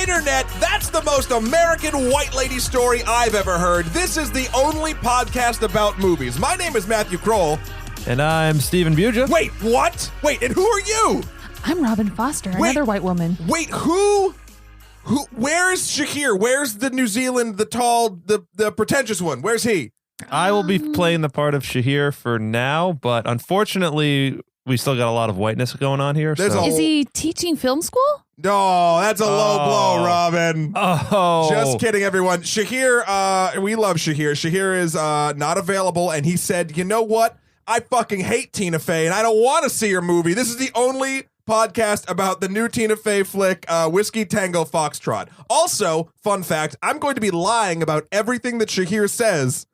internet. That's the most American white lady story I've ever heard. This is the only podcast about movies. My name is Matthew Kroll. And I'm Steven Buja. Wait, what? Wait, and who are you? I'm Robin Foster, another white woman. Wait, who? Where's Shahir? Where's the New Zealand, the tall, the pretentious one? Where's he? I will be playing the part of Shahir for now, but unfortunately, we still got a lot of whiteness going on here. Is he teaching film school? No, that's a low blow, Robin. Oh. Just kidding, everyone. Shahir, we love Shahir. Shahir is not available, and he said, you know what? I fucking hate Tina Fey, and I don't want to see her movie. This is the only podcast about the new Tina Fey flick, Whiskey Tango Foxtrot. Also, fun fact, I'm going to be lying about everything that Shahir says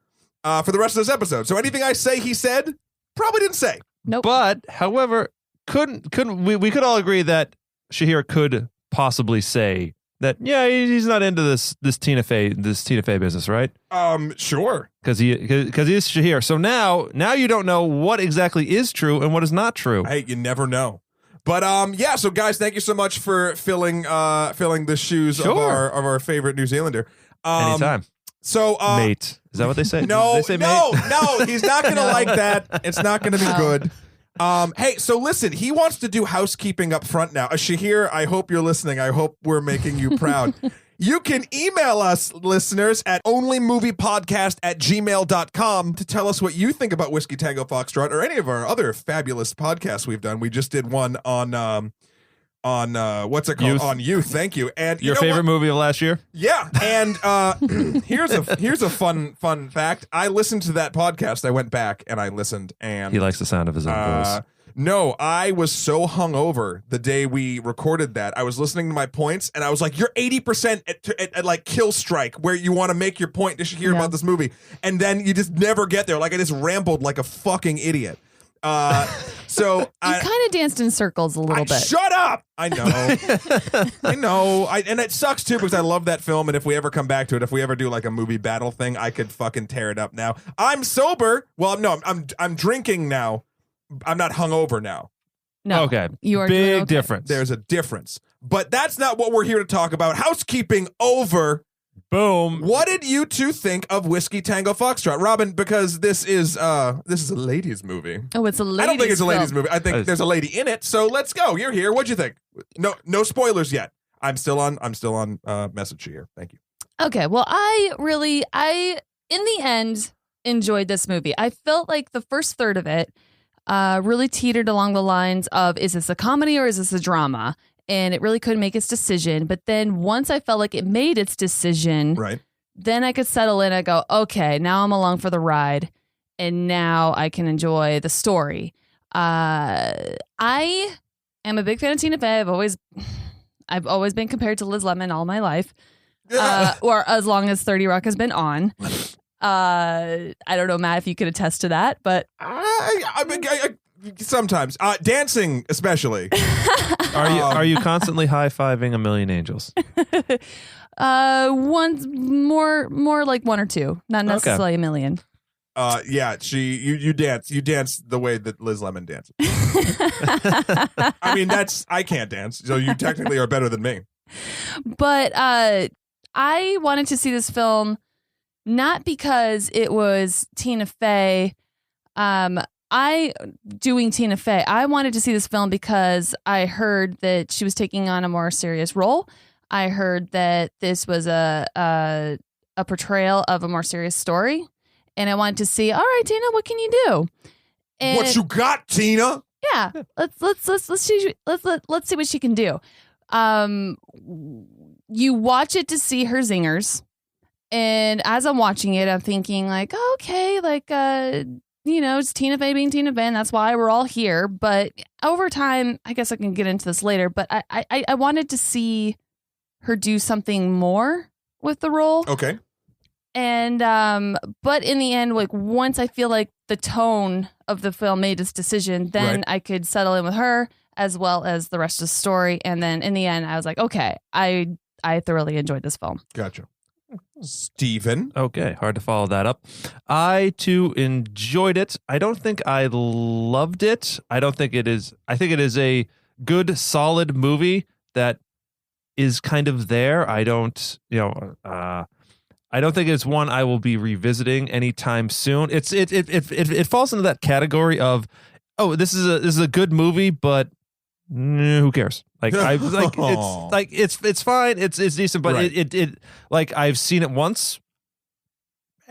for the rest of this episode. So anything I say he said, probably didn't say. Nope. But, however, couldn't we could all agree that Shahir could possibly say that, yeah, he's not into this Tina Fey business, right? Sure. Because he is Shahir. So now you don't know what exactly is true and what is not true. Hey, you never know. But yeah, so guys, thank you so much for filling the shoes of our favorite New Zealander. Anytime. So mate. Is that what they say? No, they say no, mate? no, he's not gonna like that. It's not gonna be good. Hey, so listen, he wants to do housekeeping up front now. Shahir, I hope you're listening. I hope we're making you proud. You can email us, listeners, at onlymoviepodcast@gmail.com to tell us what you think about Whiskey Tango Foxtrot or any of our other fabulous podcasts we've done. We just did one on what's it called? Youth. On Youth. Thank you. And Your favorite movie of last year? Yeah. And here's a fun fact. I listened to that podcast. I went back and I listened, and He likes the sound of his own voice. no, I was so hungover the day we recorded that. I was listening to my points, and I was like, "You're 80% at like kill strike, where you want to make your point to hear about this movie, and then you just never get there." Like I just rambled like a fucking idiot. So you kind of danced in circles a little bit. Shut up! I know, I know. And it sucks too because I love that film, and if we ever come back to it, if we ever do like a movie battle thing, I could fucking tear it up. Now I'm sober. Well, no, I'm drinking now. I'm not hungover now. No. Okay. You are big difference. There's a difference. But that's not what we're here to talk about. Housekeeping over. Boom. What did you two think of Whiskey Tango Foxtrot? Robin, because this is a ladies' movie. Oh, it's a ladies' I don't think it's a ladies' film. movie. I think there's a lady in it. So let's go. You're here. What'd you think? No spoilers yet. I'm still on message here. Thank you. Okay. Well, I in the end enjoyed this movie. I felt like the first third of it really teetered along the lines of, is this a comedy or is this a drama? And it really couldn't make its decision. But then once I felt like it made its decision, right, then I could settle in. I go, okay, now I'm along for the ride. And now I can enjoy the story. I am a big fan of Tina Fey. I've always been compared to Liz Lemon all my life. Or as long as 30 Rock has been on. I don't know, Matt, if you could attest to that, but I sometimes dancing, especially. Are you constantly high-fiving A Million Angels? One more like one or two, not necessarily a million. Yeah, you dance the way that Liz Lemon dances. I mean, I can't dance, so you technically are better than me. But I wanted to see this film not because it was Tina Fey. Doing Tina Fey. I wanted to see this film because I heard that she was taking on a more serious role. I heard that this was a portrayal of a more serious story, and I wanted to see. All right, Tina, what can you do? And what you got, Tina? Yeah, let's see what she can do. You watch it to see her zingers, and as I'm watching it, I'm thinking like, oh, okay, like it's Tina Fey being Tina Fey, and that's why we're all here. But over time, I guess I can get into this later, but I wanted to see her do something more with the role. Okay. And but in the end, like once I feel like the tone of the film made its decision, then I could settle in with her as well as the rest of the story. And then in the end, I was like, okay, I thoroughly enjoyed this film. Gotcha. Steven. Okay, hard to follow that up. I too enjoyed it. I don't think I loved it. I think it is a good, solid movie that is kind of there. I don't, I don't think it's one I will be revisiting anytime soon. It falls into that category of, oh, this is a good movie, but who cares? Like it's fine. It's decent, but Right. it like I've seen it once,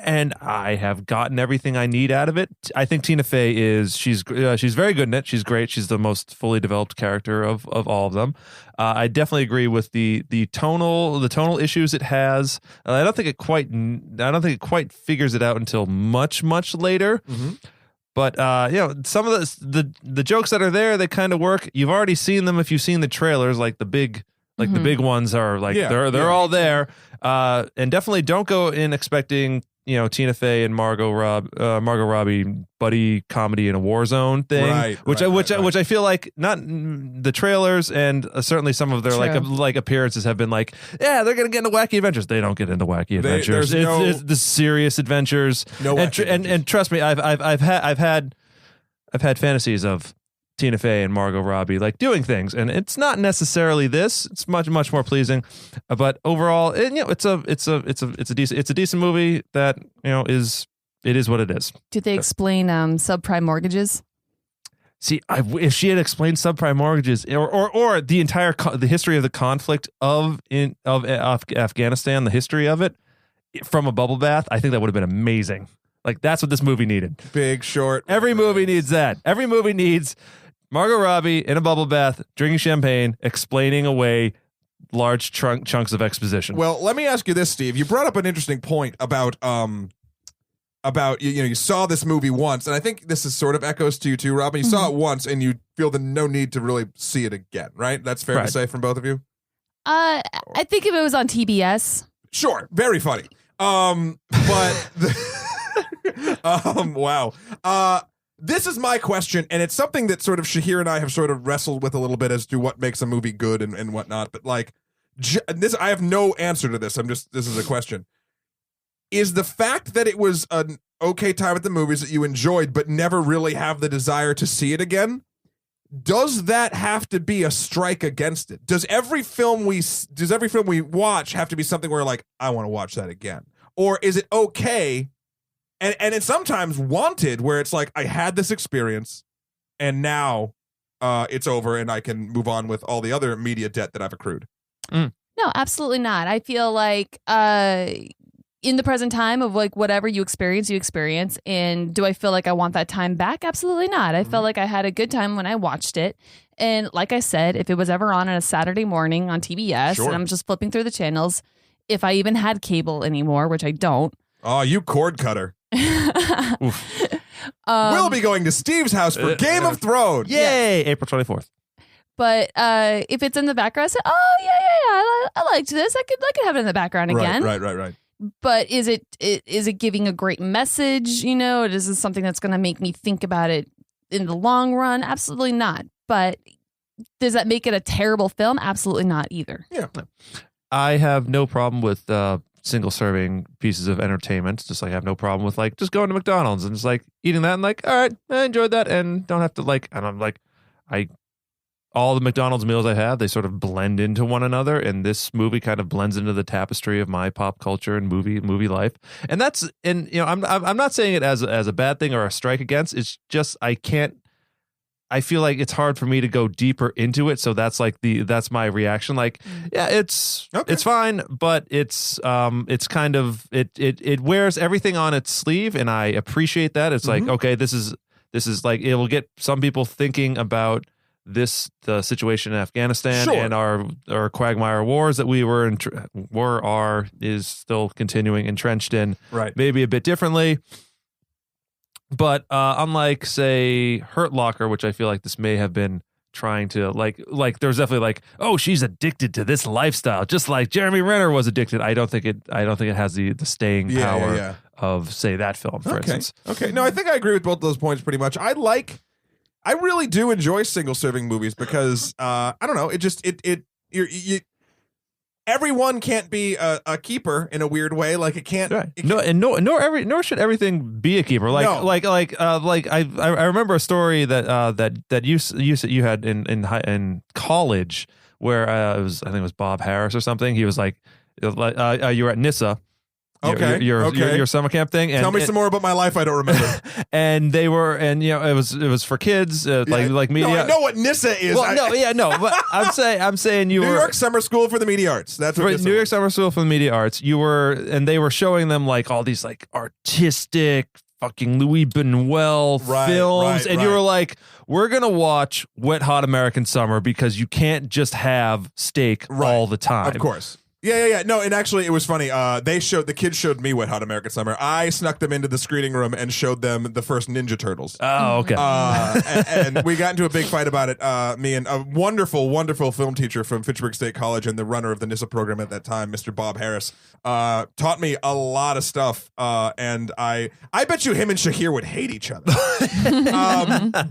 and I have gotten everything I need out of it. I think Tina Fey she's very good in it. She's great. She's the most fully developed character of all of them. I definitely agree with the tonal issues it has. I don't think it quite figures it out until much later. Mm-hmm. But some of the jokes that are there, they kind of work. You've already seen them if you've seen the trailers. Like the big ones are like they're all there. And definitely don't go in expecting Tina Fey and Margot Robbie buddy comedy in a war zone thing, which I feel like not the trailers and certainly some of their like appearances have been like, yeah, they're gonna get into wacky adventures. They don't get into wacky adventures. It's the serious adventures. And trust me, I've had fantasies of Tina Fey and Margot Robbie like doing things, and it's not necessarily this. It's much more pleasing, but overall, it's a decent movie that is what it is. Do they explain subprime mortgages? See, if she had explained subprime mortgages or the entire the history of the conflict of Afghanistan, the history of it from a bubble bath, I think that would have been amazing. Like that's what this movie needed. Big Short. Every movie needs that. Every movie needs Margot Robbie in a bubble bath, drinking champagne, explaining away large chunks of exposition. Well, let me ask you this, Steve. You brought up an interesting point about you saw this movie once, and I think this is sort of echoes to you too, Robin. You saw it once, and you feel the no need to really see it again, right? That's fair to say from both of you. I think if it was on TBS, sure, very funny. But wow. This is my question, and it's something that sort of Shahir and I have sort of wrestled with a little bit as to what makes a movie good and whatnot. But like this, I have no answer to this. This is a question. Is the fact that it was an okay time at the movies that you enjoyed, but never really have the desire to see it again? Does that have to be a strike against it? Does every film we watch have to be something where like, I want to watch that again? Or is it okay? And it's sometimes wanted where it's like, I had this experience and now it's over and I can move on with all the other media debt that I've accrued. No, absolutely not. I feel like in the present time of like whatever you experience. And do I feel like I want that time back? Absolutely not. I felt like I had a good time when I watched it. And like I said, if it was ever on a Saturday morning on TBS and I'm just flipping through the channels, if I even had cable anymore, which I don't. Oh, you cord cutter. We'll be going to Steve's house for Game of Thrones. Yay! April 24th. But if it's in the background, I say, oh yeah, I liked this. I could have it in the background again. Right. But is it giving a great message? Is this something that's going to make me think about it in the long run? Absolutely not. But does that make it a terrible film? Absolutely not either. Yeah. I have no problem with single serving pieces of entertainment. Just like I have no problem with like just going to McDonald's and just like eating that and like, all right, I enjoyed that and don't have to like, and I'm like, all the McDonald's meals I have, they sort of blend into one another, and this movie kind of blends into the tapestry of my pop culture and movie life. And I'm not saying it as a bad thing or a strike against. It's just I feel like it's hard for me to go deeper into it, so that's my reaction. Like, yeah, it's fine, but it's kind of it wears everything on its sleeve, and I appreciate that. It's like, okay, this is like it will get some people thinking about the situation in Afghanistan and our quagmire wars that we is still continuing entrenched in, right? Maybe a bit differently. But unlike, say, Hurt Locker, which I feel like this may have been trying to like there's definitely like, oh, she's addicted to this lifestyle, just like Jeremy Renner was addicted. I don't think it has the staying power of, say, that film, for instance. Okay, no, I think I agree with both those points pretty much. I really do enjoy single serving movies because I don't know, everyone can't be a keeper in a weird way. Like it can't. Right. Nor should everything be a keeper. I remember a story that you had in college where I think it was Bob Harris or something. He was like, you were at NISA. Okay. Your summer camp thing. And, Tell me some more about my life. I don't remember. And they were, and it was for kids, like media. No, I know what NISA is. Well, but I'm saying you New were York Summer School for the Media Arts. That's what NISA New York was. Summer School for the Media Arts. You were, and they were showing them like all these like artistic fucking Louis Buñuel films, and you were like, we're gonna watch Wet Hot American Summer because you can't just have steak all the time. Of course. Yeah. No, and actually, it was funny. The kids showed me Wet Hot American Summer. I snuck them into the screening room and showed them the first Ninja Turtles. Oh, okay. And we got into a big fight about it. Me and a wonderful, wonderful film teacher from Fitchburg State College and the runner of the NISA program at that time, Mr. Bob Harris, taught me a lot of stuff. And I bet you him and Shahir would hate each other.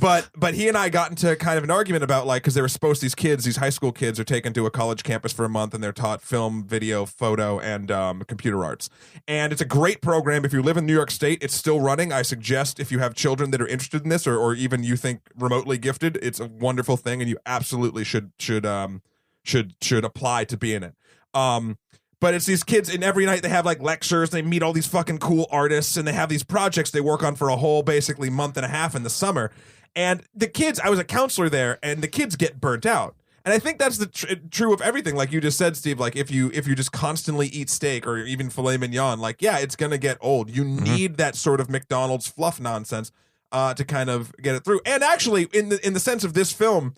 But he and I got into kind of an argument about because they were supposed, these high school kids are taken to a college campus for a month and they're taught film, video, photo, and computer arts. And it's a great program. If you live in New York State, it's still running. I suggest if you have children that are interested in this, or even you think remotely gifted, it's a wonderful thing, and you absolutely should apply to be in it. But it's these kids, and every night they have like lectures, they meet all these fucking cool artists, and they have these projects they work on for a whole basically month and a half in the summer. And the kids, I was a counselor there, and the kids get burnt out. And I think that's the true of everything. Like you just said, Steve, like if you just constantly eat steak or even filet mignon, it's going to get old. You need that sort of McDonald's fluff nonsense to kind of get it through. And actually, in the sense of this film,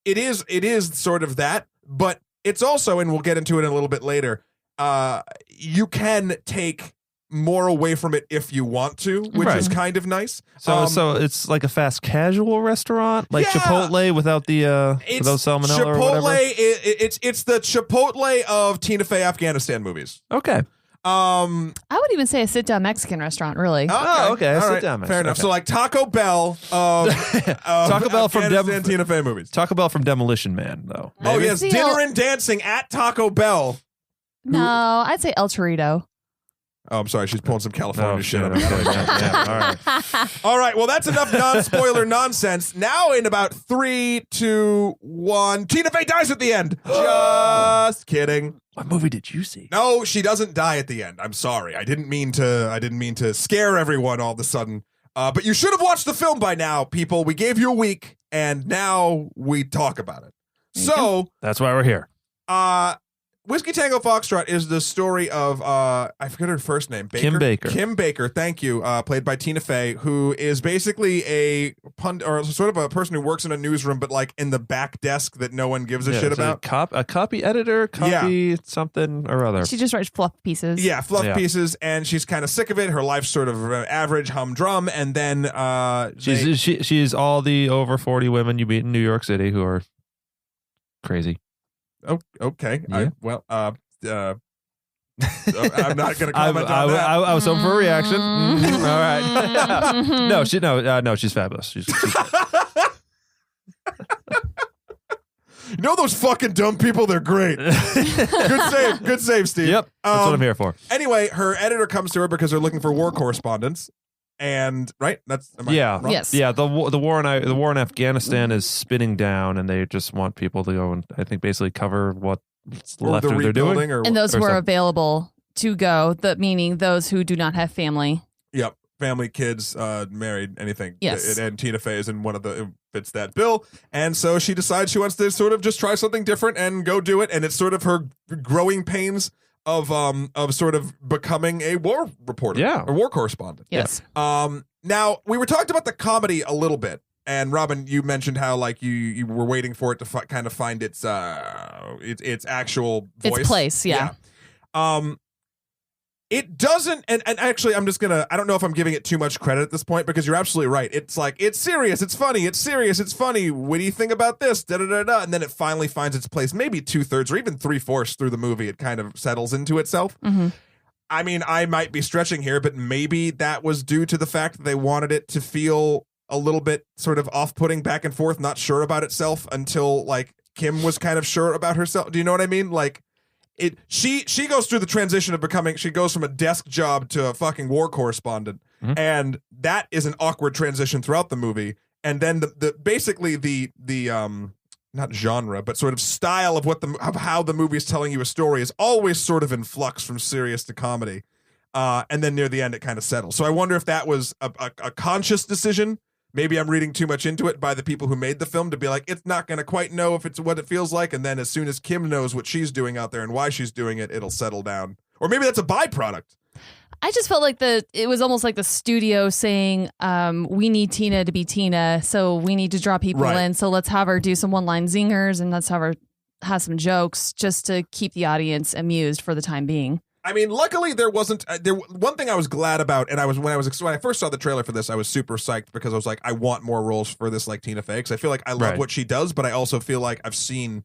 it is sort of that, but it's also, and we'll get into it a little bit later, you can take more away from it if you want to, which is kind of nice. So it's like a fast casual restaurant, like Chipotle without the without salmonella Chipotle, or whatever. It's the Chipotle of Tina Fey Afghanistan movies. Okay. I would even say a sit-down Mexican restaurant, really. Okay. All right. Sit down, fair enough. Okay. So like Taco Bell of Taco Bell from Afghanistan Tina Fey movies. Taco Bell from Demolition Man, though. Oh yes, See, dinner and dancing at Taco Bell. No, I'd say El Torito. Oh, I'm sorry. She's pulling some California shit up. Okay, yeah, all right. All right. Well, that's enough non-spoiler nonsense. Now, in about 3, 2, 1, Tina Fey dies at the end. Just kidding. What movie did you see? No, she doesn't die at the end. I'm sorry. I didn't mean to scare everyone all of a sudden. But you should have watched the film by now, people. We gave you a week, and now we talk about it. So that's why we're here. Whiskey Tango Foxtrot is the story of I forget her first name. Kim Baker. Kim Baker, thank you. Played by Tina Fey, who is basically a or sort of a person who works in a newsroom, but like in the back desk that no one gives a shit about. A copy editor, something or other. She just writes fluff pieces. Yeah, fluff pieces, and she's kind of sick of it. Her life's sort of average, humdrum, and then she's all the over 40 women you meet in New York City who are crazy. Oh, okay. Yeah. I'm not going to comment on that. I was hoping for a reaction. All right. No, she's fabulous. She's You know those fucking dumb people? They're great. Good save, Steve. Yep, that's what I'm here for. Anyway, her editor comes to her because they're looking for war correspondents. And right, am I wrong? Yes. Yeah. The war in Afghanistan is spinning down, and they just want people to go and I think basically cover what's left of their doing. And those who are available to go, meaning those who do not have family. Yep, family, kids, married, anything. Yes. And Tina Fey is in one of the fits that bill, and so she decides she wants to sort of just try something different and go do it. And it's sort of her growing pains of sort of becoming a war reporter, a war correspondent. Yes. Now we were talking about the comedy a little bit, and Robin, you mentioned how like you were waiting for it to kind of find its actual voice, its place. Yeah. It doesn't, and actually, I don't know if I'm giving it too much credit at this point, because you're absolutely right. It's like, it's serious, it's funny, it's serious, it's funny. What do you think about this? Da da da da. And then it finally finds its place, maybe 2/3 or even 3/4 through the movie. It kind of settles into itself. Mm-hmm. I mean, I might be stretching here, but maybe that was due to the fact that they wanted it to feel a little bit sort of off-putting, back and forth, not sure about itself until like Kim was kind of sure about herself. Do you know what I mean? Like, she goes through the transition of she goes from a desk job to a fucking war correspondent, and that is an awkward transition throughout the movie. And then the not genre, but sort of style of of how the movie is telling you a story is always sort of in flux from serious to comedy. And then near the end, it kind of settles. So I wonder if that was a conscious decision. Maybe I'm reading too much into it by the people who made the film to be like, it's not going to quite know if it's what it feels like. And then as soon as Kim knows what she's doing out there and why she's doing it, it'll settle down. Or maybe that's a byproduct. I just felt like it was almost like the studio saying, we need Tina to be Tina, so we need to draw people in. So let's have her do some one-line zingers and let's have her have some jokes just to keep the audience amused for the time being. I mean, luckily there wasn't one thing I was glad about, and when I first saw the trailer for this, I was super psyched because I was like, I want more roles for this like Tina Fey, because I feel like I love what she does, but I also feel like I've seen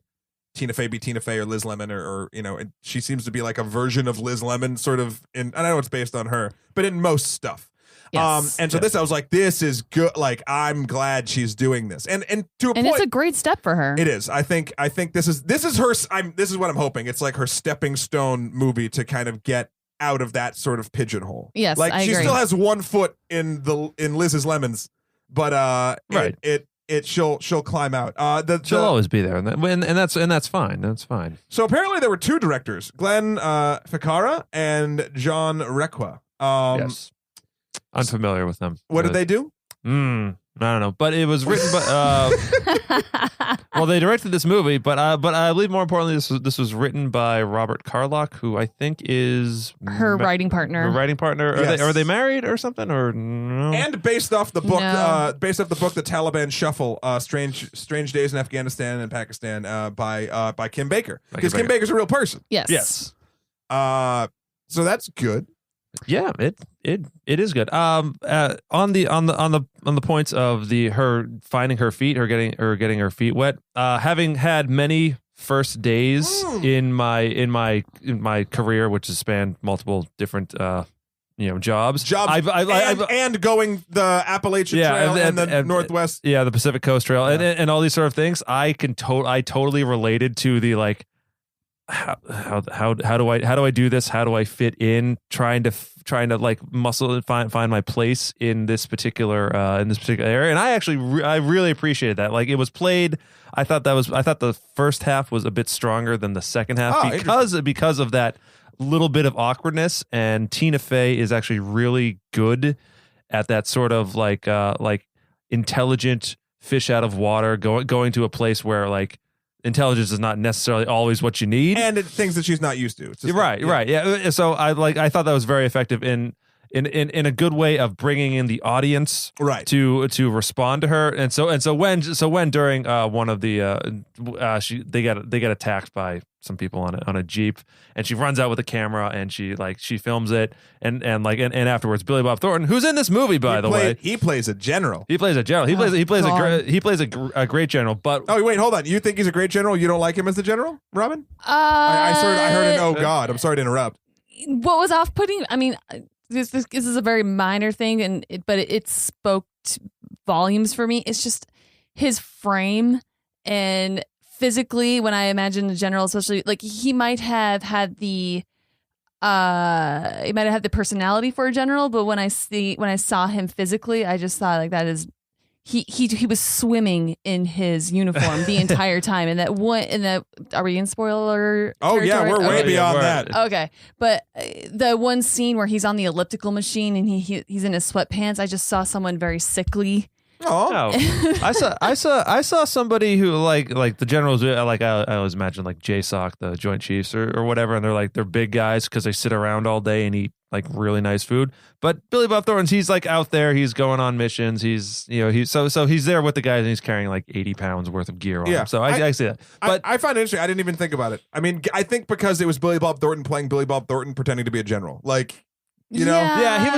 Tina Fey be Tina Fey or Liz Lemon or and she seems to be like a version of Liz Lemon, sort of and I know it's based on her, but in most stuff. Yes. And so this, I was like, this is good. Like, I'm glad she's doing this, and to a point, it's a great step for her. It is. I think this is her. This is what I'm hoping. It's like her stepping stone movie to kind of get out of that sort of pigeonhole. Yes, like I she agree. still has one foot in Liz's Lemons, but she'll climb out. She'll always be there, and that's fine. That's fine. So apparently there were two directors, Glenn Ficarra and John Requa. Yes. Unfamiliar with them. What did they do? I don't know, but it was written by. Well, they directed this movie, but I believe more importantly, this was written by Robert Carlock, who I think is her writing partner. Her writing partner. Yes. Are they married or something? Or no? And based off the book, No. The Taliban Shuffle, Strange Days in Afghanistan and Pakistan, by Kim Baker, because Kim Baker's a real person. Yes. Yes. So that's good. Yeah, it is good. On the points of her finding her feet, her getting her feet wet. Having had many first days in my career, which has spanned multiple different jobs. And going the Appalachian Trail and the Northwest. Yeah, the Pacific Coast Trail and all these sort of things. I totally related to the like. How do I do this? How do I fit in? Trying to like muscle and find my place in this particular area. And I really appreciated that. Like, it was played. I thought the first half was a bit stronger than the second half because of that little bit of awkwardness. And Tina Fey is actually really good at that sort of like intelligent fish out of water, going to a place where like intelligence is not necessarily always what you need, and things that she's not used to. It's just right. Yeah. So I thought that was very effective in a good way of bringing in the audience, right, to respond to her. And so when during one of the they get attacked by some people on a Jeep, and she runs out with a camera and she films it and afterwards Billy Bob Thornton, who's in this movie by the way, he plays a general. He plays a great general. But wait, hold on. You think he's a great general? You don't like him as the general, Robin? I heard an oh god. I'm sorry to interrupt. What was off-putting? I mean, this is a very minor thing, but it spoke volumes for me. It's just his frame, and physically, when I imagine the general, especially, like, he might have had the personality for a general, but when I saw him physically, I just thought like that is he was swimming in his uniform the entire time. And are we in spoiler? Oh yeah, we're way beyond that. Okay, but the one scene where he's on the elliptical machine and he's in his sweatpants, I just saw someone very sickly. Oh, no. I saw somebody who like the generals, like I always imagine like JSOC, the Joint Chiefs or whatever, and they're big guys because they sit around all day and eat like really nice food. But Billy Bob Thornton, he's like out there, he's going on missions, he's there with the guys and he's carrying like 80 pounds worth of gear on him. So I see that. But I find it interesting. I didn't even think about it. I mean, I think because it was Billy Bob Thornton playing Billy Bob Thornton pretending to be a general, like. You know,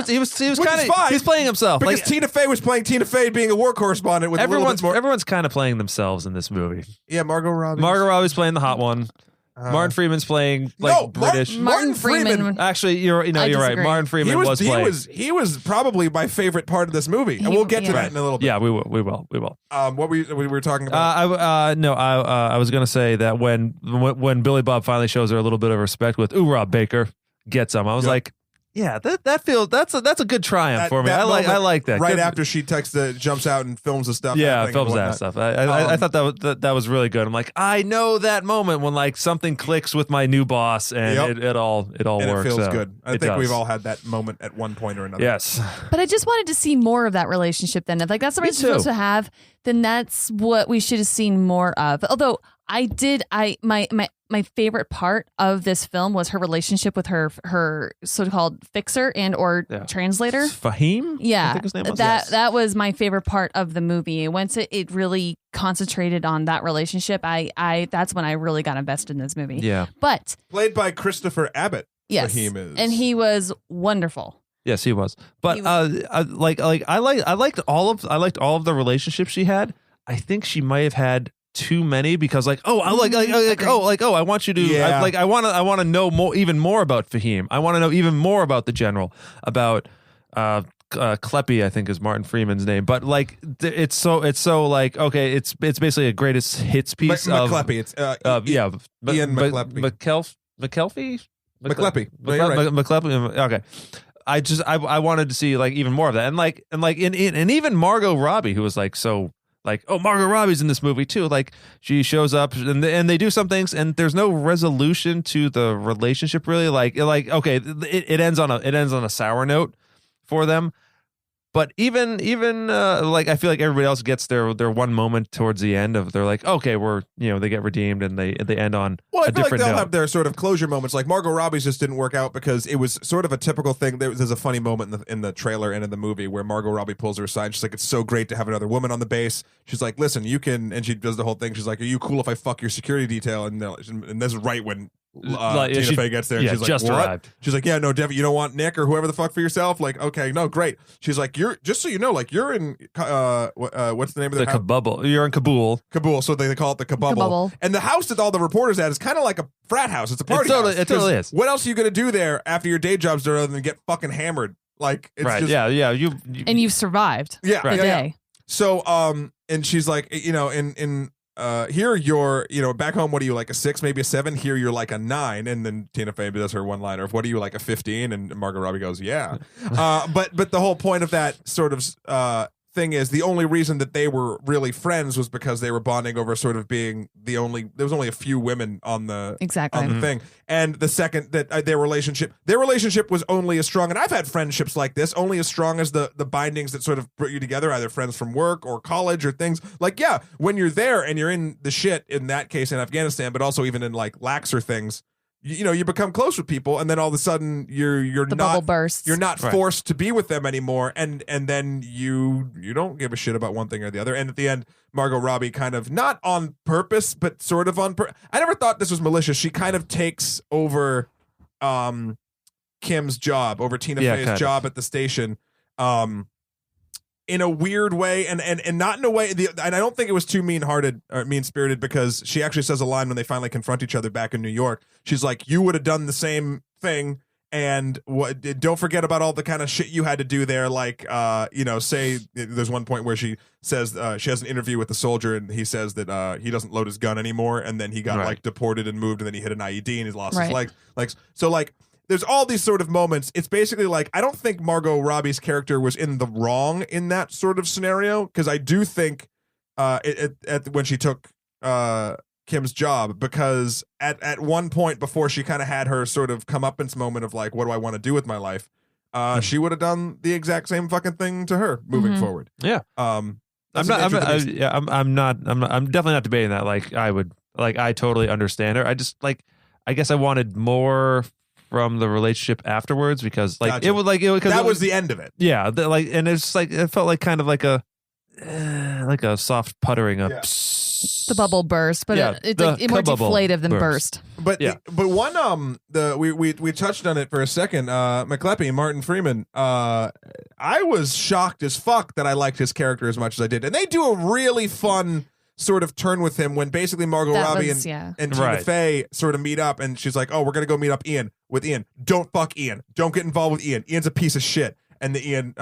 he was kind of he's playing himself because like, Tina Fey was playing Tina Fey being a war correspondent with everyone's kind of playing themselves in this movie. Yeah, Margot Robbie's playing the hot one. Martin Freeman's playing like British. Martin Freeman. Actually, you're right. Martin Freeman was playing. He was probably my favorite part of this movie, and we'll get to that in a little bit. Yeah, we will. What we were talking about? I was gonna say that when Billy Bob finally shows her a little bit of respect with Rob Baker gets him, I was like, Yeah, that feels that's a good triumph for me. That I like that. Right Good. after she jumps out and films the stuff. Yeah, happening films and that whatnot. stuff. I thought that was really good. I'm like, I know that moment when like something clicks with my new boss and Yep. it all And works. it feels out. good. I It think does. we've all had that moment at one point or another. Yes. But I just wanted to see more of that relationship then. If like that's the Me relationship we're too. supposed to have, then that's what we should have seen more of. Although my favorite part of this film was her relationship with her so-called fixer and or Yeah. translator. Fahim? I Yeah, think his name was? that was my favorite part of the movie. Once it really concentrated on that relationship, I that's when I really got invested in this movie. Yeah. But Played by Christopher Abbott. yes, Fahim is. and he was wonderful. Yes, he was. But He I liked all of the relationships she had. I think she might have had too many because I want you to Yeah. I want to know even more about Fahim. I want to know even more about the general, about Kleppy, I think is Martin Freeman's name. But like it's so like okay, it's basically a greatest hits piece of McCleppy. It's Ian McKelvey. McCleppy. No, you're right. McCleppy. Okay. I wanted to see like even more of that, and even Margot Robbie, who was like so like, oh, Margot Robbie's in this movie too. Like she shows up and they do some things, and there's no resolution to the relationship really. Like okay, it ends on a sour note for them. But even like I feel like everybody else gets their one moment towards the end of they're like, okay, they get redeemed and they end on Well, I a feel like different they'll note. have their sort of closure moments. Like Margot Robbie's just didn't work out because it was sort of a typical thing. There's a funny moment in the trailer and in the movie where Margot Robbie pulls her aside. She's like, "It's so great to have another woman on the base." She's like, "Listen, you can," and she does the whole thing. She's like, "Are you cool if I fuck your security detail?" And this is right when Tina Fey gets there. And she's like, just "What?" arrived. She's like, "Yeah, no, Dev, you don't want Nick or whoever the fuck for yourself." Like, okay, no, great. She's like, "You're just so you know, like you're in what's the name of The the house? Kabubble. You're in Kabul. Kabul, so they call it the Kabubble. Kabubble. And the house that all the reporters at is kind of like a frat house. It's a party house. It totally is. What else are you going to do there after your day job's done other than get fucking hammered? Like, it's Right. just, Yeah. You And you've survived yeah, the yeah, yeah. day. So, and she's like, here you're, back home, what are you, like a 6, maybe a 7? Here you're like a 9. And then Tina Fey does her one-liner of, what are you, like a 15? And Margot Robbie goes, yeah. But the whole point of that sort of thing is the only reason that they were really friends was because they were bonding over sort of being there was only a few women on the Exactly. on the thing. And the second that their relationship was only as strong, and I've had friendships like this, only as strong as the bindings that sort of put you together, either friends from work or college or things. Like, yeah, when you're there and you're in the shit, in that case in Afghanistan, but also even in like laxer things, you become close with people, and then all of a sudden you're The not bubble bursts. you're not Right. forced to be with them anymore, and then you don't give a shit about one thing or the other. And at the end, Margot Robbie kind of, not on purpose, but sort of on purpose. I never thought this was malicious. She kind of takes over Kim's job, over Tina Fey's kind job at the station, in a weird way, and not in a way. And I don't think it was too mean-hearted or mean-spirited, because she actually says a line when they finally confront each other back in New York. She's like, "You would have done the same thing, and don't forget about all the kind of shit you had to do there." Like, say there's one point where she says she has an interview with the soldier, and he says that he doesn't load his gun anymore, and then he got Right. like deported and moved, and then he hit an IED and he lost his Right. leg. Like, so like. There's all these sort of moments. It's basically like, I don't think Margot Robbie's character was in the wrong in that sort of scenario, because I do think when she took Kim's job, because at one point before she kind of had her sort of comeuppance moment of like, what do I want to do with my life? She would have done the exact same fucking thing to her moving Mhm. forward. Yeah. That's I'm the nature of the beast. I'm definitely not debating that. Like I totally understand her. I just I guess I wanted more from the relationship afterwards, because Gotcha. that was the end of it. Yeah, and it's like it felt like kind of like a soft puttering of Yeah. The bubble burst, but Yeah, it's the like more kabubble deflative than burst. burst. But Yeah. but one we touched on it for a second. McCleppy, Martin Freeman. I was shocked as fuck that I liked his character as much as I did, and they do a really fun sort of turn with him when basically Margot That Robbie was- and yeah. Tina Right. Fey sort of meet up, and she's like, "Oh, we're gonna go meet up with Ian. Don't fuck Ian. Don't get involved with Ian. Ian's a piece of shit." And the Ian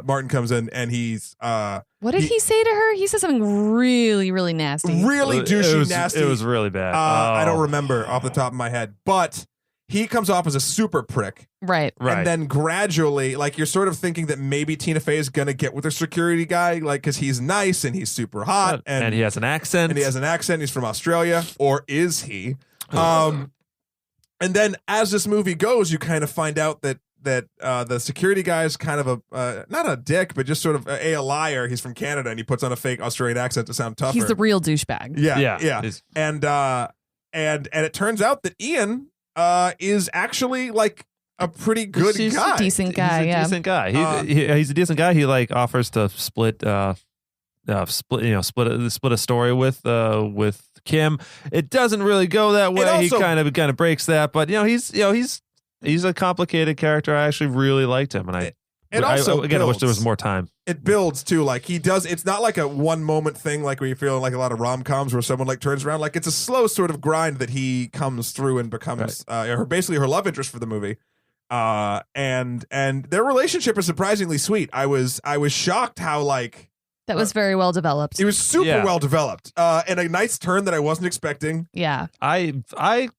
Martin comes in, and he's What did he say to her? He said something really, really nasty. really douchey, nasty. It was really bad. I don't Oh. remember off the top of my head, but he comes off as a super prick. Right. And then gradually, like, you're sort of thinking that maybe Tina Fey is going to get with the security guy, like, because he's nice and he's super hot. And he has an accent. He's from Australia. Or is he? And then as this movie goes, you kind of find out that the security guy is kind of a not a dick, but just sort of a liar. He's from Canada and he puts on a fake Australian accent to sound tougher. He's the real douchebag. Yeah. And it turns out that Ian is actually like a pretty good guy. Decent guy. He's a decent guy. He's a decent guy. He like offers to split a story with Kim. It doesn't really go that way. Also, he kind of breaks that, but he's a complicated character. I actually really liked him, and I wish there was more time. It builds too. Like he does. It's not like a one moment thing, like where you feel like a lot of rom-coms where someone like turns around. Like it's a slow sort of grind that he comes through and becomes basically her love interest for the movie. And their relationship is surprisingly sweet. I was shocked how like. That was very well developed. It was super well developed, and a nice turn that I wasn't expecting. Yeah, I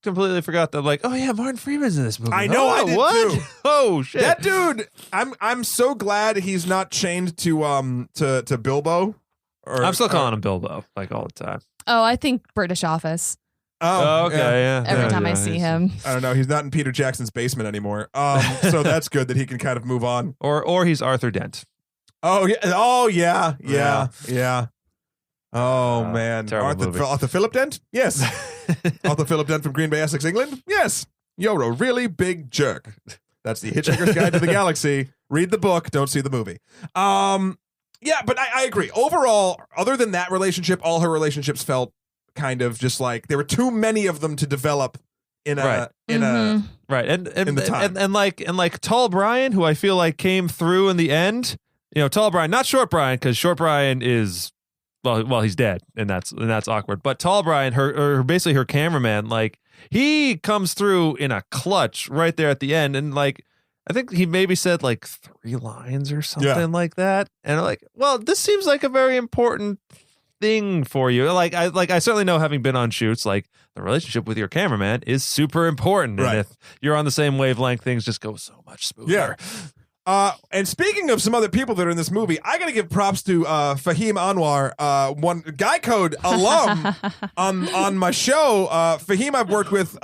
completely forgot that. Like, oh yeah, Martin Freeman's in this movie. I know, I did what? too. Oh shit, that dude! I'm so glad he's not chained to Bilbo. I'm still calling him Bilbo like all the time. Oh, I think British Office. Oh, okay, yeah. Every time I see him, I don't know. He's not in Peter Jackson's basement anymore. So that's good that he can kind of move on. Or he's Arthur Dent. Oh yeah. Oh man, Arthur Philip Dent? Yes. Arthur Philip Dent from Green Bay, Essex, England? Yes. You're a really big jerk. That's the Hitchhiker's Guide to the Galaxy. Read the book, don't see the movie. Yeah, but I agree. Overall, other than that relationship, all her relationships felt kind of just like there were too many of them to develop in a right. And like Tall Brian, who I feel like came through in the end. Tall Brian, not Short Brian, because Short Brian is he's dead, and that's awkward. But Tall Brian, basically her cameraman, like he comes through in a clutch right there at the end, and like I think he maybe said like 3 lines or something like that, and I'm like, well, this seems like a very important thing for you. Like I certainly know, having been on shoots, like the relationship with your cameraman is super important, and if you're on the same wavelength, things just go so much smoother. Yeah. And speaking of some other people that are in this movie, I got to give props to Fahim Anwar, one Guy Code alum on my show. Fahim I've worked with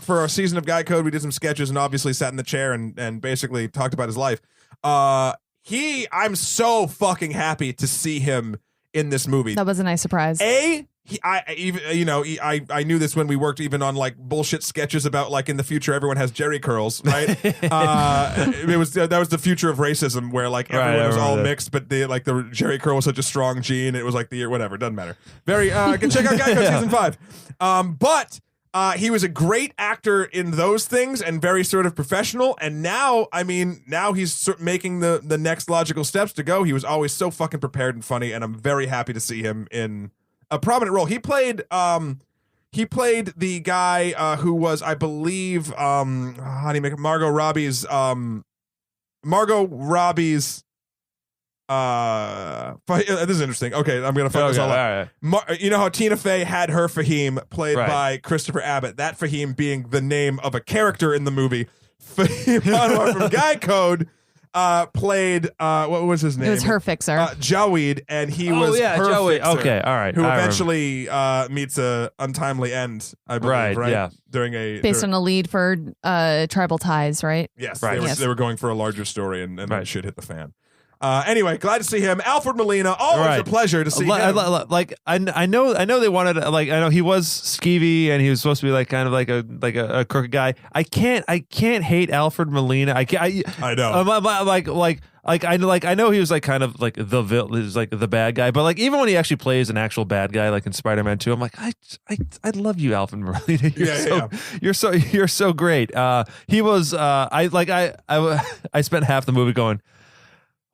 for a season of Guy Code. We did some sketches and obviously sat in the chair and basically talked about his life. I'm so fucking happy to see him in this movie. That was a nice surprise. I knew this when we worked even on like bullshit sketches about like in the future everyone has Jerry curls, right? That was the future of racism where like everyone was all mixed, but the Jerry curl was such a strong gene. It was like the year whatever, doesn't matter. Very can check out Guy Code season 5. But he was a great actor in those things and very sort of professional. And now he's making the next logical steps to go. He was always so fucking prepared and funny, and I'm very happy to see him in a prominent role. He played the guy who was, I believe, how do you make it? Margot Robbie's. This is interesting. Okay, I'm gonna fuck this all up. Right. You know how Tina Fey had her Fahim played by Christopher Abbott. That Fahim being the name of a character in the movie. Fahim Anwar from Guy Code played what was his name? It was her fixer, Jaweed, and he was her Jaweed. fixer. Okay, all right. Who eventually meets a untimely end, I believe. Right. Yeah. Based on a lead for Tribal Ties, right? Yes. Right. They were going for a larger story, and that shit hit the fan. Anyway, glad to see him. Alfred Molina, always a pleasure to see him. I know they wanted, like, I know he was skeevy and he was supposed to be like kind of like a crooked guy. I can't hate Alfred Molina. I know. I know he was like kind of like the bad guy, but like even when he actually plays an actual bad guy, like in Spider-Man 2, I'm like, I love you, Alfred Molina. You're so great. He was I spent half the movie going,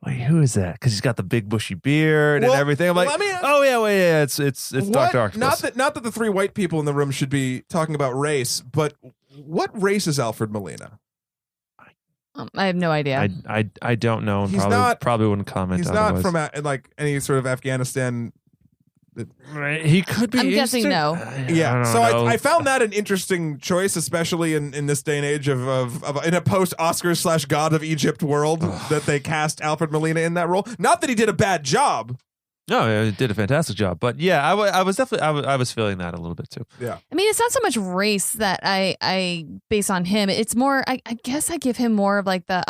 wait, who is that? Because he's got the big bushy beard and everything. I'm like, it's Dr. Octopus. Not that the 3 white people in the room should be talking about race, but what race is Alfred Molina? I have no idea. I don't know, and probably wouldn't comment. He's not from like any sort of Afghanistan He could be. I'm guessing Eastern. no. Yeah, so know. I found that an interesting choice, especially in this day and age of in a post Oscars / God of Egypt world that they cast Alfred Molina in that role. Not that he did a bad job. No, he did a fantastic job. But yeah, I was definitely I was feeling that a little bit too. Yeah, I mean, it's not so much race that I base on him. It's more, I guess I give him more of like the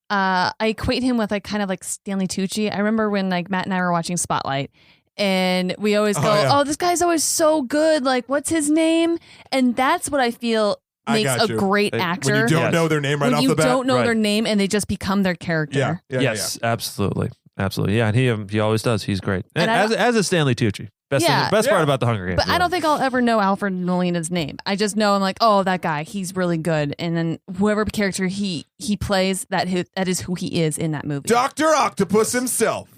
I equate him with like kind of like Stanley Tucci. I remember when like Matt and I were watching Spotlight, and we always go, yeah. "Oh, this guy's always so good. Like, what's his name?" And that's what I feel I makes got a you. great When you actor. when you don't Yes. know their name right When off you the bat. don't know Right. their name and they just become their character. Yeah. Yes, absolutely. Yeah, and he always does. He's great. And And as a Stanley Tucci. Best Yeah. part Yeah. about the Hunger Games. But I don't think I'll ever know Alfred Molina's name. I just know I'm like, oh, that guy, he's really good. And then whoever character he plays, that is who he is in that movie. Dr. Octopus himself.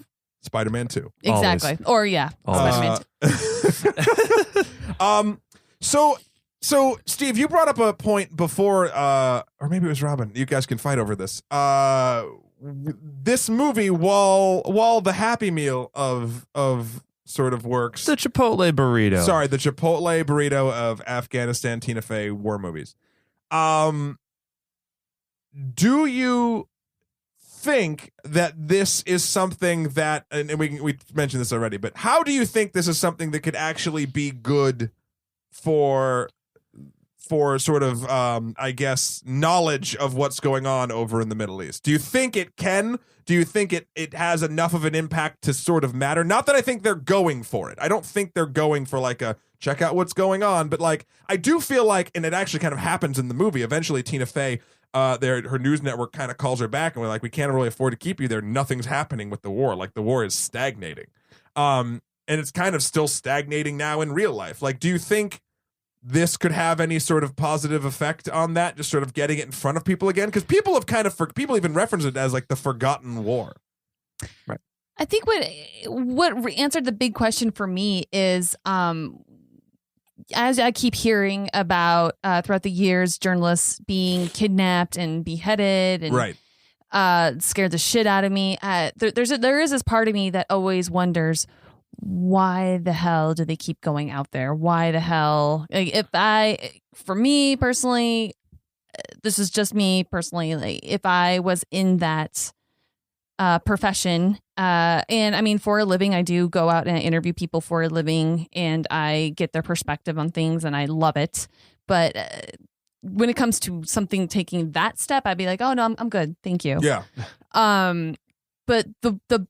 Spider-Man 2. Exactly. Or yeah, Always. Spider-Man. So Steve, you brought up a point before, or maybe it was Robin. You guys can fight over this. This movie, while the Happy Meal of sort of works. The Chipotle burrito. Sorry, the Chipotle burrito of Afghanistan Tina Fey war movies. Do you think that this is something that, and we mentioned this already, but how do you think this is something that could actually be good for sort of, I guess, knowledge of what's going on over in the Middle East? Do you think it can? Do you think it has enough of an impact to sort of matter? Not that I think they're going for it. I don't think they're going for like a check out what's going on, but like I do feel like, and it actually kind of happens in the movie. Eventually, Tina Fey, her news network kind of calls her back, and we're like, we can't really afford to keep you there. Nothing's happening with the war. Like the war is stagnating, and it's kind of still stagnating now in real life. Like, do you think this could have any sort of positive effect on that, just sort of getting it in front of people again? Because people have people even reference it as like the forgotten war. Right. I think what answered the big question for me is, as I keep hearing about throughout the years, journalists being kidnapped and beheaded and Right. Scared the shit out of me. There is this part of me that always wonders, why the hell do they keep going out there? Why the hell? Like, for me personally, this is just me personally. Like, if I was in that profession, and I mean, for a living, I do go out and I interview people for a living, and I get their perspective on things, and I love it. But when it comes to something taking that step, I'd be like, oh no, I'm good, thank you. Yeah. But the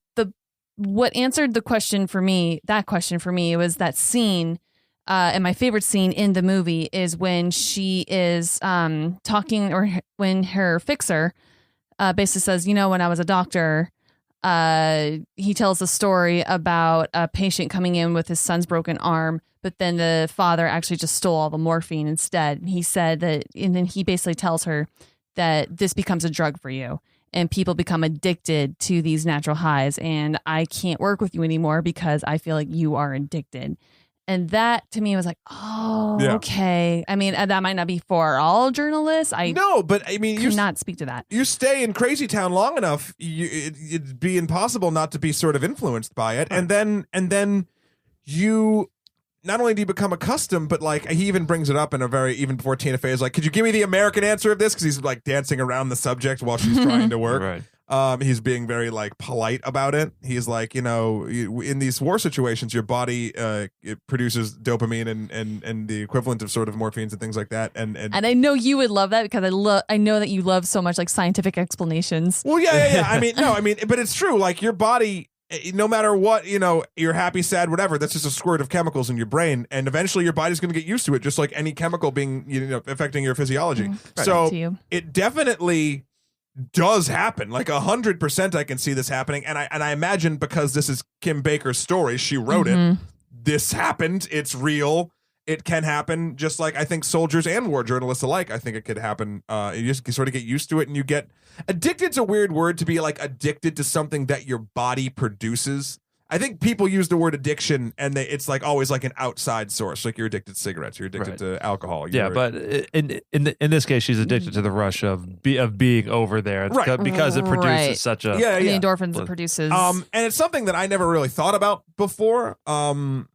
what answered the question for me, was that scene, and my favorite scene in the movie is when she is talking, or when her fixer basically says, when I was a doctor, he tells a story about a patient coming in with his son's broken arm, but then the father actually just stole all the morphine instead. And he said that, and then he basically tells her that this becomes a drug for you. And people become addicted to these natural highs, and I can't work with you anymore because I feel like you are addicted. And that to me was like, oh, Yeah. okay. I mean, that might not be for all journalists. I No, but I mean, you cannot speak to that. you stay in Crazy Town long enough, it'd be impossible not to be sort of influenced by it. And then you, not only do you become accustomed, but like he even brings it up in a very, even before Tina Fey is like, could you give me the American answer of this? Because he's like dancing around the subject while she's trying to work. Right. He's being very like polite about it. He's like, in these war situations, your body it produces dopamine and the equivalent of sort of morphines and things like that. And I know you would love that because I know that you love so much like scientific explanations. well, yeah. I mean, but it's true. Like your body, no matter what, you're happy, sad, whatever, that's just a squirt of chemicals in your brain, and eventually your body's going to get used to it, just like any chemical being, affecting your physiology. Right. So To you. it definitely does happen. Like 100%, I can see this happening, and I imagine because this is Kim Baker's story, she wrote it. This happened. It's real. It can happen. Just like I think soldiers and war journalists alike, I think it could happen. You just sort of get used to it, and you get addicted's a weird word to be like addicted to something that your body produces. I think people use the word addiction and it's like always like an outside source. Like you're addicted to cigarettes, you're addicted to alcohol. Yeah, but in this case, she's addicted to the rush of being over there, because it produces such a the endorphins it produces. And it's something that I never really thought about before. And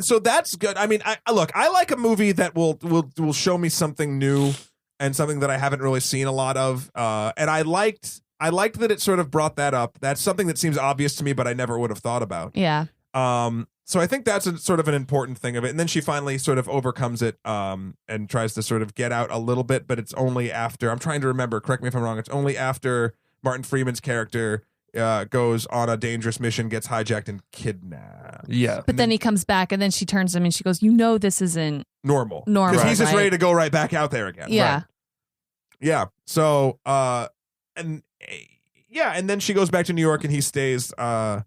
so that's good. I mean, I like a movie that will show me something new and something that I haven't really seen a lot of. And I liked that it sort of brought that up. That's something that seems obvious to me, but I never would have thought about. Yeah. So I think that's sort of an important thing of it. And then she finally sort of overcomes it and tries to sort of get out a little bit, but it's only after, I'm trying to remember, correct me if I'm wrong, it's only after Martin Freeman's character goes on a dangerous mission, gets hijacked and kidnapped. Yeah. But then he comes back and then she turns to him and she goes, this isn't normal. Because he's just ready to go right back out there again. Yeah. Right. Yeah. So, and then she goes back to New York and he stays there.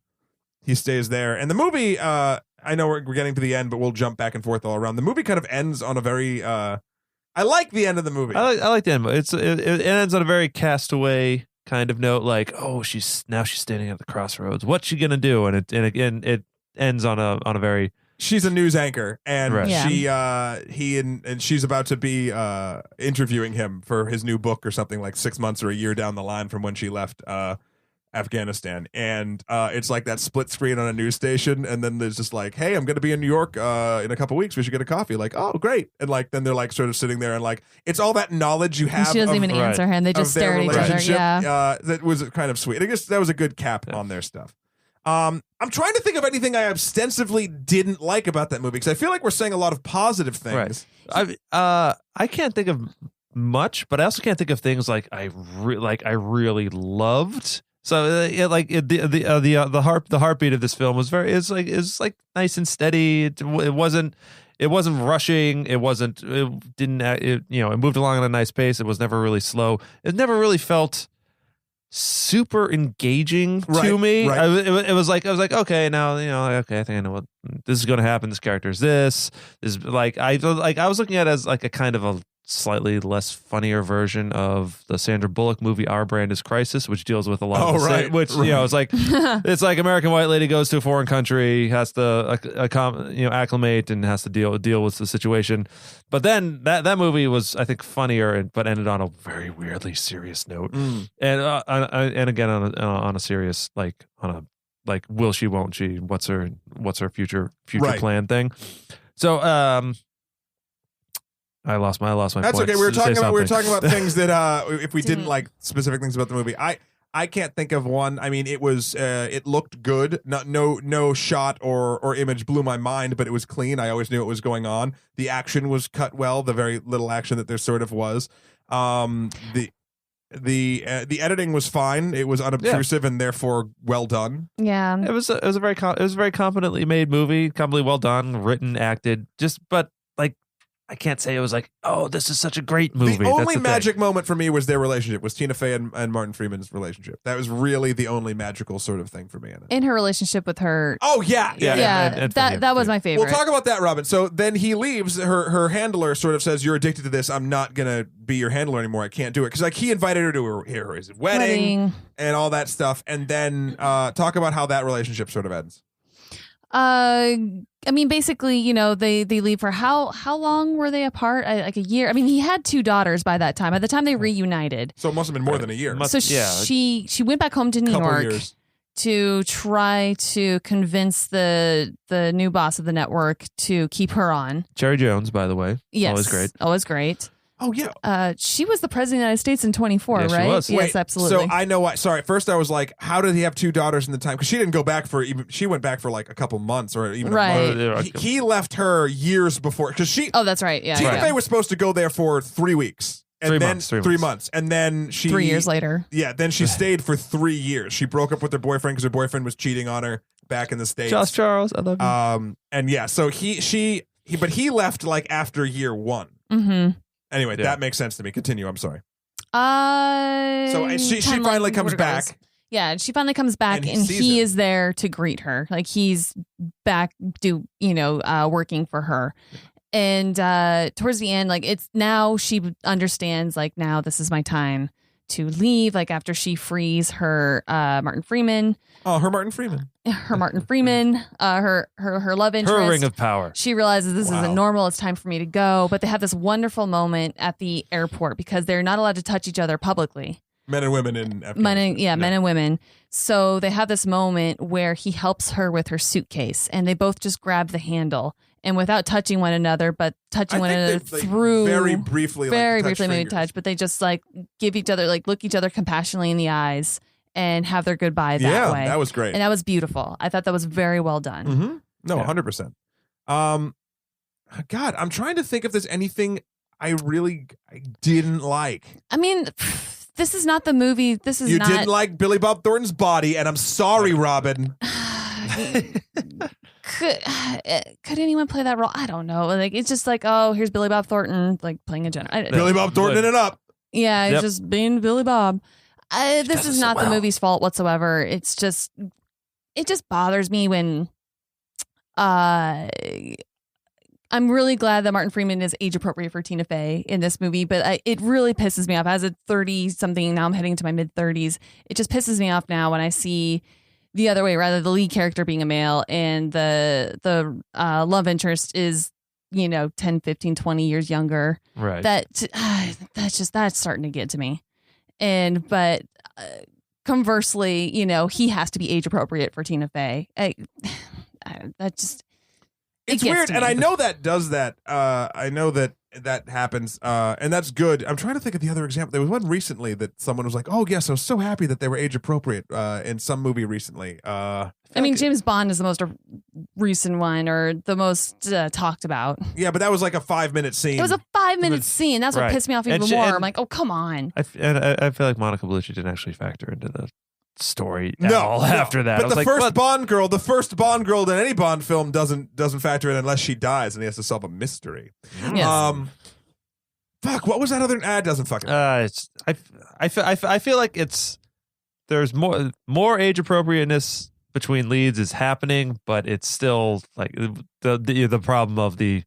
And the movie, I know we're getting to the end, but we'll jump back and forth all around. The movie kind of ends on a very, I like the end of the movie. I like the end. It ends on a very Castaway kind of note, like, oh, she's standing at the crossroads. What's she gonna do? And it ends on a very. She's a news anchor, and right. she's about to be interviewing him for his new book or something like 6 months or a year down the line from when she left Afghanistan. And it's like that split screen on a news station, and then there's just like, hey, I'm going to be in New York in a couple weeks. We should get a coffee. Like, oh, great. And like then they're like sort of sitting there and like it's all that knowledge you have. And she doesn't even answer him. They just stare at each other. Yeah, that was kind of sweet. I guess that was a good cap on their stuff. I'm trying to think of anything I ostensibly didn't like about that movie because I feel like we're saying a lot of positive things. Right. I can't think of much, but I also can't think of things like I really loved. So the heartbeat of this film was is nice and steady. It wasn't rushing. It moved along at a nice pace. It was never really slow. It never really felt super engaging to me. Right. It was like I was like, okay, now I think I know what this is going to happen. This character is this is like I was looking at it as like a kind of a slightly less funnier version of the Sandra Bullock movie Our Brand is Crisis, which deals with a lot of it's like it's like American white lady goes to a foreign country, has to acclimate and has to deal with the situation. But then that movie was, I think, funnier but ended on a very weirdly serious note. And again on a serious will she, won't she, what's her future plan thing. So I lost my That's point. okay. We were talking about things that if we didn't like specific things about the movie. I can't think of one. I mean, it looked good. No shot or image blew my mind, but it was clean. I always knew what was going on. The action was cut well. The very little action that there sort of was. The editing was fine. It was unobtrusive and therefore well done. Yeah, it was a very competently made movie, competently well done, written, acted. But I can't say it was like, oh, this is such a great movie. The only magic moment for me was their relationship, was Tina Fey and Martin Freeman's relationship. That was really the only magical sort of thing for me in it. In her relationship with her. Oh, yeah. That was my favorite. We'll talk about that, Robin. So then he leaves. Her handler sort of says, you're addicted to this. I'm not going to be your handler anymore. I can't do it. Because he invited her to his wedding and all that stuff. And then talk about how that relationship sort of ends. I mean, basically, they leave for how long were they apart? Like a year. I mean, he had 2 daughters by that time. By the time they reunited, so it must have been more than a year. She went back home to New York to try to convince the new boss of the network to keep her on. Cherry Jones, by the way, always great. Oh, yeah. She was the president of the United States in 24, right? She was. Yes, Wait, absolutely. So I know why. Sorry, at first I was like, how did he have 2 daughters in the time? Because she didn't go back she went back for like a couple months or even a month. He left her years before. Because oh, that's right. Yeah. Tina Fey was supposed to go there for 3 weeks. And 3 months. And then she 3 years later. Yeah, then she stayed for 3 years. She broke up with her boyfriend because her boyfriend was cheating on her back in the States. Josh Charles, I love you. And yeah, so he left like after year 1. Mm-hmm. Anyway, that makes sense to me. Continue. I'm sorry. So she finally comes back. Yeah, she finally comes back, and he is there to greet her. Like he's back, working for her. And towards the end, like it's now she understands. Like now, this is my time to leave, like after she frees her Martin Freeman. Oh, her Martin Freeman. Her Martin Freeman, her love interest. Her ring of power. She realizes this Wow. isn't normal. It's time for me to go. But they have this wonderful moment at the airport because they're not allowed to touch each other publicly. Men and women in Afghanistan. Men and women. So they have this moment where he helps her with her suitcase, and they both just grab the handle, and without touching one another, but touching one another through very briefly, maybe touch, but they just like give each other, like look each other compassionately in the eyes and have their goodbye that way. That was great, and that was beautiful. I thought that was very well done. Mm-hmm. No, 100%. God, I'm trying to think if there's anything I didn't like. I mean, this is not the movie. This is you not. didn't like Billy Bob Thornton's body, and I'm sorry, Robin. Could anyone play that role? I don't know. Like it's just like, oh, here's Billy Bob Thornton like playing a general. Billy Bob Thornton it up. Yeah, he's just being Billy Bob. This is not the movie's fault whatsoever. It just bothers me when I'm really glad that Martin Freeman is age appropriate for Tina Fey in this movie, but it really pisses me off. As a 30-something, now I'm heading to my mid-30s. It just pisses me off now when I see the other way, rather the lead character being a male and the love interest is, 10, 15, 20 years younger. Right. That's starting to get to me. But conversely, he has to be age appropriate for Tina Fey. It's weird, and I know that does that. I know that happens, and that's good. I'm trying to think of the other example. There was one recently that someone was like, "Oh, yes, I was so happy that they were age appropriate in some movie recently." James Bond is the most recent one, or the most talked about. Yeah, but that was like a 5-minute scene. It was a 5-minute scene. That's what pissed me off even more. I'm like, oh, come on. I feel like Monica Bellucci didn't actually factor into the story at all after that. But the first Bond girl in any Bond film doesn't factor in unless she dies and he has to solve a mystery. Yes. Fuck, what was that other ad? Doesn't fucking I feel like there's more age appropriateness between leads is happening, but it's still like the problem of the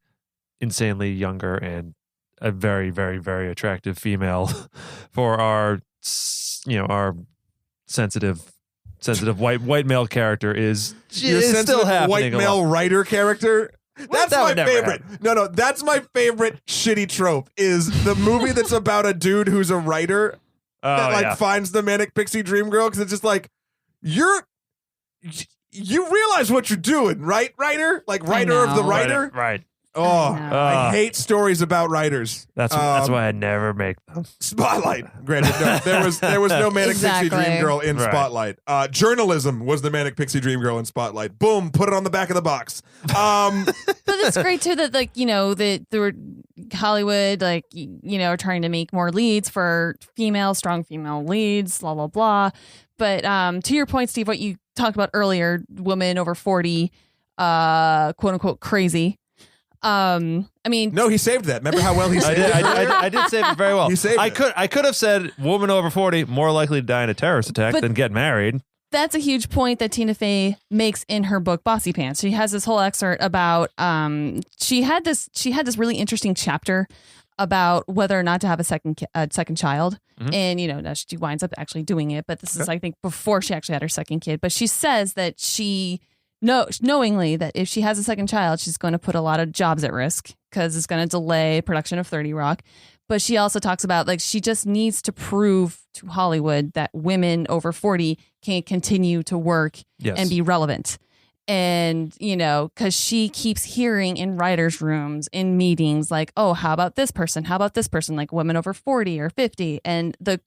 insanely younger and a very, very, very attractive female for our sensitive white male character is still happening. White male writer character. That's my favorite. No, that's my favorite shitty trope is the movie that's about a dude who's a writer that finds the manic pixie dream girl, because it's just like you realize what you're doing, right, writer? Like writer of the writer, right? Oh, I hate stories about writers. That's why I never make them. Spotlight. Granted, no, there was no Manic Pixie Dream Girl in Spotlight. Journalism was the Manic Pixie Dream Girl in Spotlight. Boom, put it on the back of the box. But it's great too that that Hollywood are trying to make more leads for strong female leads, blah blah blah. But to your point, Steve, what you talked about earlier, women over 40, quote unquote crazy. No, he saved that. Remember how well he saved it? I did save it very well. He saved I could have said woman over 40 more likely to die in a terrorist attack than get married. That's a huge point that Tina Fey makes in her book Bossy Pants. She has this whole excerpt about she had this really interesting chapter about whether or not to have a second child. Mm-hmm. And now she winds up actually doing it, but this is I think before she actually had her second kid. But she says that she knowingly that if she has a second child, she's going to put a lot of jobs at risk because it's going to delay production of 30 Rock. But she also talks about she just needs to prove to Hollywood that women over 40 can continue to work and be relevant. And, because she keeps hearing in writers' rooms, in meetings, like, oh, how about this person? How about this person? Like women over 40 or 50. And the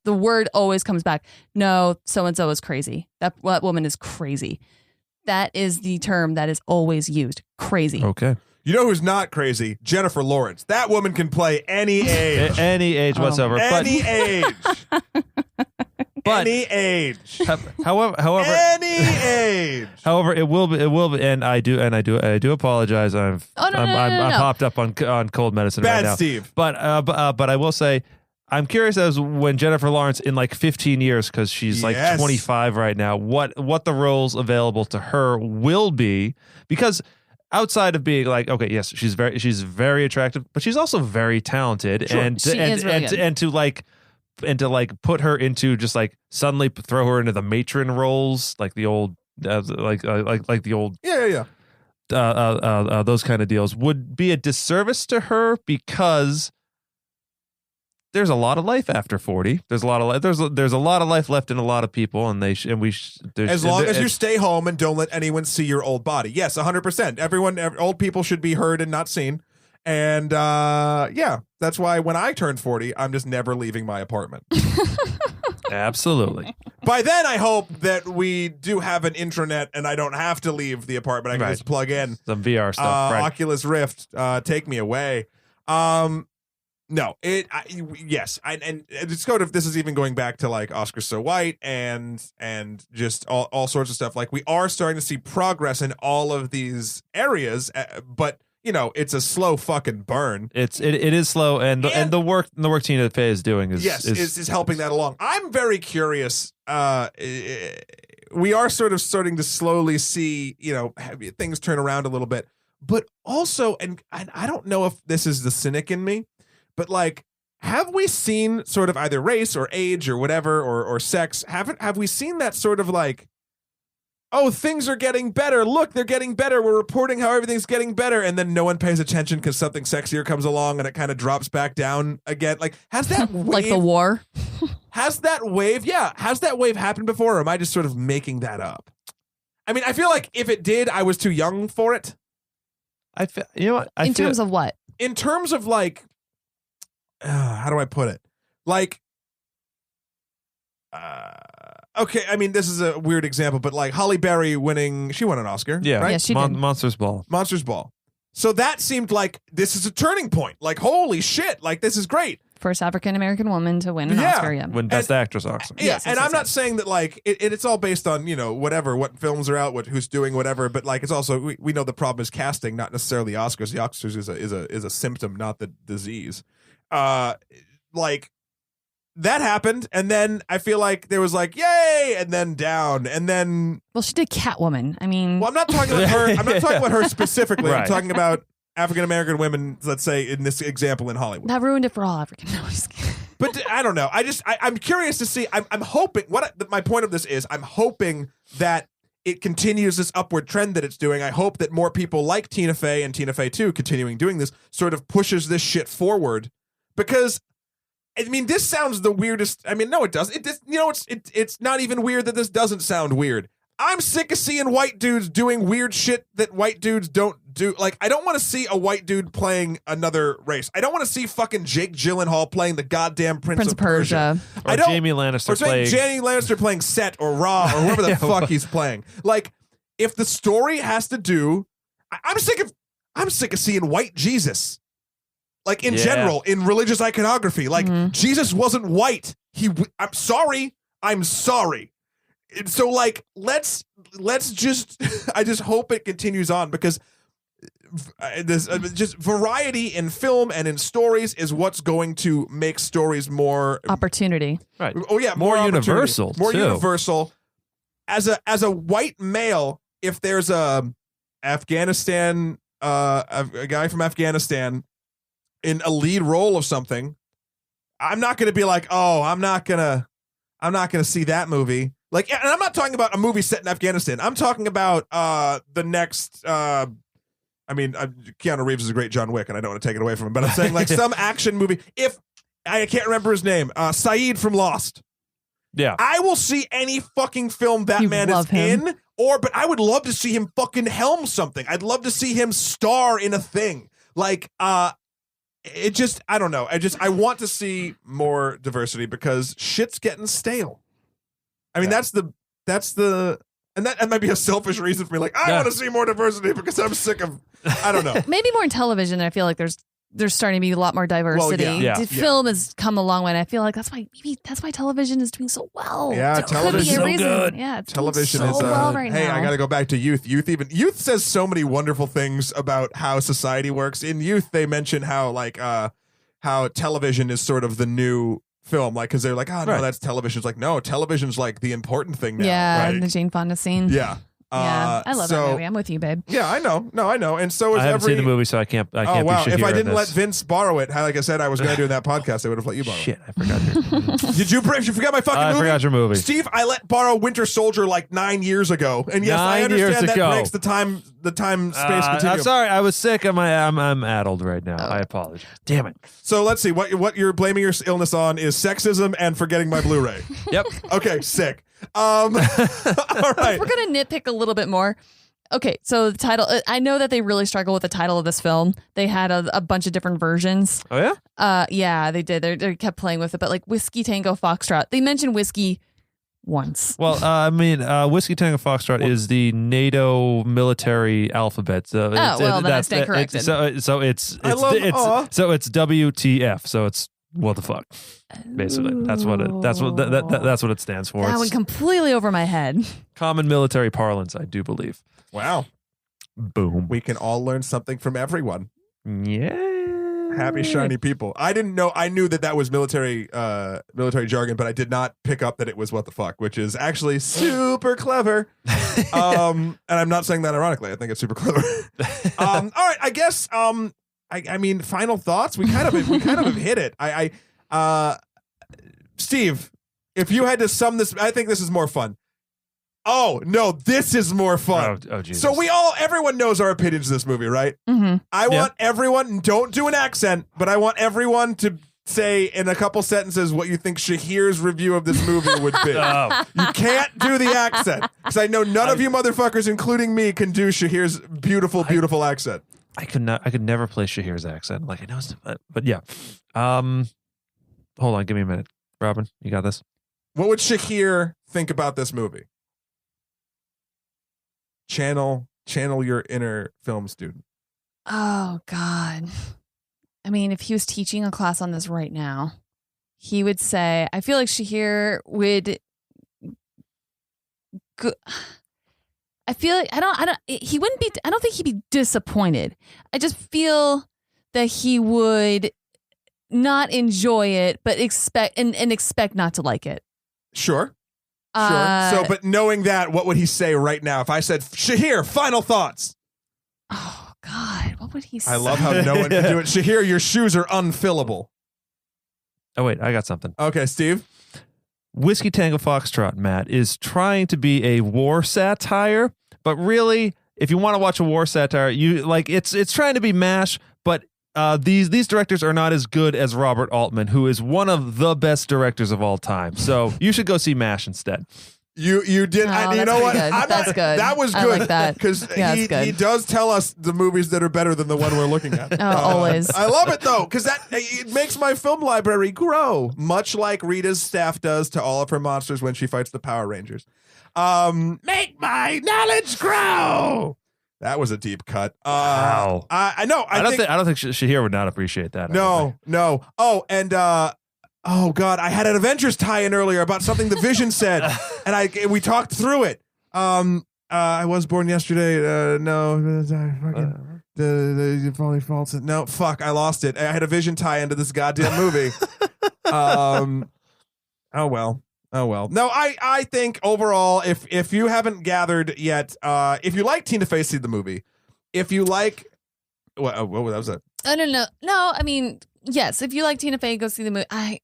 word always comes back. No, so-and-so is crazy. That woman is crazy. That is the term that is always used. Crazy. Okay. You know who's not crazy? Jennifer Lawrence. That woman can play any age. Any age whatsoever. Any age. But any age. However, any age. However, it will be, and I do apologize. I'm hopped up on cold medicine right now. Bad Steve. But I will say, I'm curious as when Jennifer Lawrence in 15 years, because she's 25 right now, what the roles available to her will be, because outside of being like, okay, yes, she's very attractive, but she's also very talented, Sure. and She is really good. and to like put her into just like suddenly throw her into the matron roles, like the old like the old Yeah. those kind of deals would be a disservice to her, because there's a lot of life after 40. There's a lot of life. There's a lot of life left in a lot of people, and as long as you stay home and don't let anyone see your old body. Yes, 100%. Old people should be heard and not seen. And yeah, that's why when I turn 40, I'm just never leaving my apartment. Absolutely. By then, I hope that we do have an intranet and I don't have to leave the apartment. I can just plug in some VR stuff. Right. Oculus Rift, take me away. No, yes, and it's kind of, this is even going back to like Oscar So White and just all sorts of stuff. Like, we are starting to see progress in all of these areas, but you know, it's a slow fucking burn. It is slow, and the work Tina Fey is doing is helping that along. I'm very curious. We are sort of starting to slowly see, you know, things turn around a little bit, but also, and I don't know if this is the cynic in me, but like, have we seen sort of either race or age or whatever or sex? Have we seen that sort of like, oh, things are getting better. Look, they're getting better. We're reporting how everything's getting better, and then no one pays attention because something sexier comes along and it kind of drops back down again. Like, has that wave, like the war? Has that wave happened before, or am I just sort of making that up? I mean, I feel like if it did, I was too young for it. You know what? In terms of what? In terms of like, how do I put it? Like, okay, I mean, this is a weird example, but like Halle Berry she won an Oscar. Yeah, right? Yeah, she did. Monsters Ball. So that seemed like this is a turning point. Like, holy shit, like this is great. First African American woman to win an Oscar. Yeah. Win Best Actress Oscar. Yeah, Yes, and I'm not saying that like it's all based on, you know, what films are out, who's doing whatever, but like it's also, we know the problem is casting, not necessarily the Oscars. The Oscars is a symptom, not the disease. Like, that happened, and then I feel like there was like, yay, and then down, and then, well, she did Catwoman. I mean, well, I'm not talking about her. I'm not talking about her specifically. Right. I'm talking about African American women, let's say, in this example in Hollywood. that ruined it for all African. No, I'm just kidding. But I don't know. I'm curious to see. I'm hoping. My point of this is, I'm hoping that it continues this upward trend that it's doing. I hope that more people like Tina Fey and Tina Fey 2 continuing doing this sort of pushes this shit forward, because I mean, this sounds the weirdest. I mean, no, it doesn't. It's not even weird that this doesn't sound weird. I'm sick of seeing white dudes doing weird shit that white dudes don't do. Like, I don't want to see a white dude playing another race. I don't want to see fucking Jake Gyllenhaal playing the goddamn Prince of Persia. Or Jamie Lannister playing Set or Ra or whoever the fuck he's playing. Like, if the story has to do, I'm sick of seeing white Jesus. Like, in general, in religious iconography, like, Jesus wasn't white. I'm sorry. So, like, let's just, I just hope it continues on, because this just variety in film and in stories is what's going to make stories more Opportunity. Right. Oh yeah, more universal. Universal. As a white male, if there's a Afghanistan, a guy from Afghanistan in a lead role of something, I'm not going to be like, oh, I'm not going to see that movie. Like, and I'm not talking about a movie set in Afghanistan. I'm talking about the next. I mean, Keanu Reeves is a great John Wick, and I don't want to take it away from him. But I'm saying, like, some action movie. If I can't remember his name, Saeed from Lost. Yeah, I will see any fucking film that man is in. But I would love to see him fucking helm something. I'd love to see him star in a thing. Like, it just, I don't know. I want to see more diversity, because shit's getting stale. I mean, that's the, and that might be a selfish reason for me. Like, I want to see more diversity because I'm sick of, I don't know. Maybe more in television. I feel like there's starting to be a lot more diversity. Well, yeah. Film has come a long way, and I feel like that's why television is doing so well. Yeah, television is so good. Yeah, it's television doing so is well right hey, now. I got to go back to Youth. Youth says so many wonderful things about how society works. In Youth, they mention how like how television is sort of the new film, like, because they're like, oh no, that's television. It's like, no, television's like the important thing now. Yeah, right? the Jane Fonda scene. Yeah. Yeah, I love that movie. I'm with you, babe. Yeah, I know. No, I know. And so is I haven't seen the movie, so I can't. Oh wow! Be If I Shahir didn't in let this. Vince borrow it, like I said, I was going to do in that podcast. I would have let you borrow. Shit, I forgot. Did you forget my fucking movie? I forgot your movie, Steve. I let borrow Winter Soldier like 9 years ago, and yes, I understand that breaks the time space continuum. I'm sorry, I was sick. I'm addled right now. I apologize. Damn it. So let's see what you're blaming your illness on is sexism and forgetting my Blu-ray. Yep. Okay, sick. All right. If we're gonna nitpick a little bit more. Okay, so the title, I know that they really struggle with the title of this film. They had a bunch of different versions. Oh, yeah? Yeah, they did. They kept playing with it, but like Whiskey Tango Foxtrot. They mentioned whiskey once. Well, Whiskey Tango Foxtrot is the NATO military alphabet. So then I stand corrected. So it's WTF. So it's what the fuck. Basically, that's what it stands for. That went completely over my head. Common military parlance, I do believe. Wow. Boom. We can all learn something from everyone. Yeah. Happy shiny people. I didn't know. I knew that was military jargon, but I did not pick up that it was what the fuck, which is actually super clever. And I'm not saying that ironically. I think it's super clever. All right. I guess. I mean, final thoughts. We kind of have hit it. Steve, if you had to sum this, I think this is more fun. Oh no, this is more fun. Oh Jesus. So everyone knows our opinions of this movie, right? Mm-hmm. I want everyone, don't do an accent, but I want everyone to say in a couple sentences what you think Shahir's review of this movie would be. You can't do the accent because I know none of you motherfuckers, including me, can do Shahir's beautiful accent. I could never play Shahir's accent. Like I know, but yeah. Hold on, give me a minute, Robin. You got this. What would Shahir think about this movie? Channel your inner film student. Oh God. I mean, if he was teaching a class on this right now, he would say, I feel like Shahir would I feel like I don't think he'd be disappointed. I just feel that he would not enjoy it, but expect not to like it. Sure. So, but knowing that, what would he say right now? If I said, Shahir, final thoughts. Oh, God. What would he say? I love how no one can do it. Shahir, your shoes are unfillable. Oh, wait. I got something. Okay, Steve. Whiskey Tango Foxtrot, Matt, is trying to be a war satire, but really, if you want to watch a war satire, it's trying to be MASH, but these directors are not as good as Robert Altman, who is one of the best directors of all time. So you should go see MASH instead. You did. You know what? That's good. That was good. I like that because he does tell us the movies that are better than the one we're looking at. Always. I love it though because it makes my film library grow, much like Rita's staff does to all of her monsters when she fights the Power Rangers. Make my knowledge grow. That was a deep cut. Wow. I know. I don't think Shahir would not appreciate that. No. Oh, and oh God, I had an Avengers tie-in earlier about something the Vision said, and we talked through it. I was born yesterday. The only false. No, fuck, I lost it. I had a Vision tie into this goddamn movie. Oh well. No, I think overall, if you haven't gathered yet, if you like Tina Fey, see the movie. If you like, what was that? I don't know. No, I mean, yes. If you like Tina Fey, go see the movie. I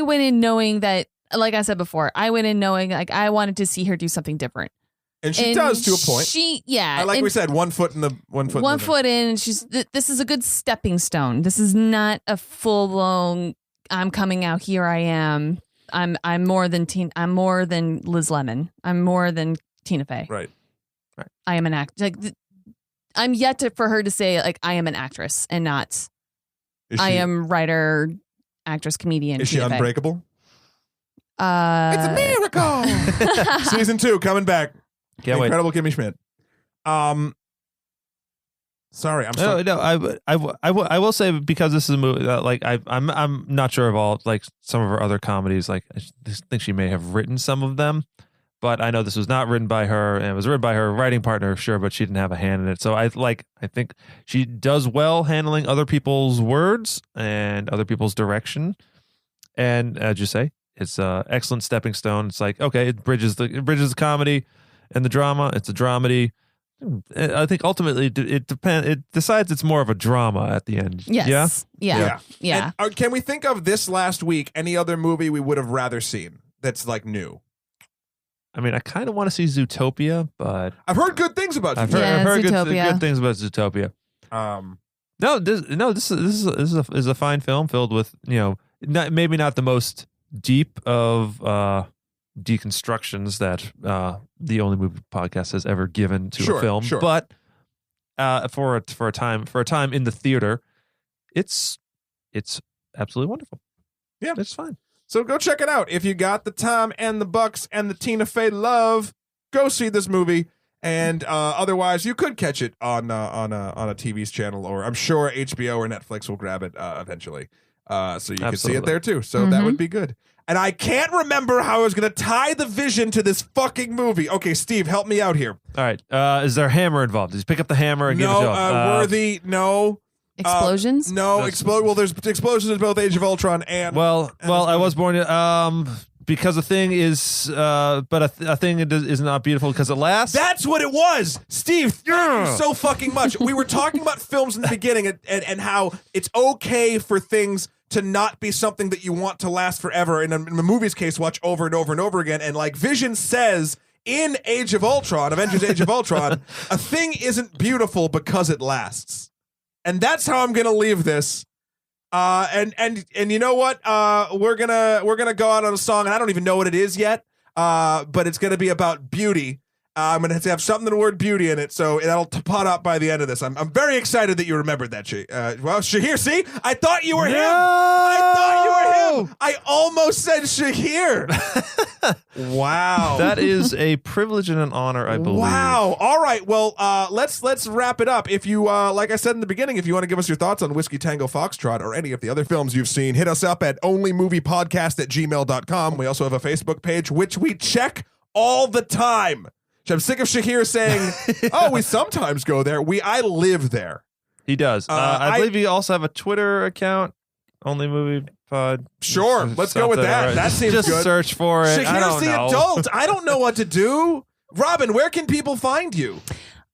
went in knowing that, like I said before, I wanted to see her do something different. And she does to a point. Like we said, one foot in. And this is a good stepping stone. This is not a full blown. I'm coming out. Here I am. I'm more than Liz Lemon. I'm more than Tina Fey. Right. I am an actor. I'm yet for her to say I am an actress and not. I am writer, actress, comedian. Is she Tina Fey. unbreakable? It's a miracle. Season 2 coming back. Incredible Kimmy Schmidt. Sorry, I'm sorry. No, I will say, because this is a movie that I'm not sure of all some of her other comedies. I think she may have written some of them, but I know this was not written by her, and it was written by her writing partner, sure, but she didn't have a hand in it. So I think she does well handling other people's words and other people's direction. And as you say, it's an excellent stepping stone. It's okay, it bridges the comedy. And the drama, it's a dramedy. I think ultimately it depends. It decides it's more of a drama at the end. Yes. Yeah. And, can we think of this last week any other movie we would have rather seen that's like new? I mean, I kind of want to see Zootopia, but I've heard good things about Zootopia. I've heard Zootopia. good things about Zootopia. This is a fine film filled with, maybe not the most deep of deconstructions that the Only Movie Podcast has ever given to a film, but for a time in the theater, it's absolutely wonderful. Yeah, it's fine. So go check it out if you got the time and the bucks and the Tina Fey love. Go see this movie, and otherwise you could catch it on a TV's channel, or I'm sure HBO or Netflix will grab it eventually, so you can see it there too. So that would be good. And I can't remember how I was going to tie the Vision to this fucking movie. Okay, Steve, help me out here. All right. Is there a hammer involved? Did you pick up the hammer and give it to him? Worthy, no. Explosions? No, well, there's explosions in both Age of Ultron and... Well, I was born... because a thing is... but a thing is not beautiful because it lasts. That's what it was! Steve, thank you so fucking much. We were talking about films in the beginning and how it's okay for things to not be something that you want to last forever. In the movie's case, watch over and over and over again. And like Vision says in Age of Ultron, Avengers Age of Ultron, a thing isn't beautiful because it lasts. And that's how I'm gonna leave this. And you know what? We're gonna go out on a song, and I don't even know what it is yet. But it's gonna be about beauty. I'm gonna have something with the word beauty in it, so that'll pot up by the end of this. I'm very excited that you remembered that. Well, Shahir, see, I thought you were him. I thought you were him. I almost said Shahir. Wow, that is a privilege and an honor, I believe. Wow. All right. Well, let's wrap it up. If you, like I said in the beginning, if you want to give us your thoughts on Whiskey Tango Foxtrot or any of the other films you've seen, hit us up at onlymoviepodcast@gmail.com. We also have a Facebook page, which we check all the time. I'm sick of Shahir saying, "Oh, we sometimes go there." I live there. He does. I believe you also have a Twitter account, Only Movie Pod. Sure, let's go with that. Right. That seems just good. Search for it. Shahir's the adult. I don't know what to do. Robin, where can people find you?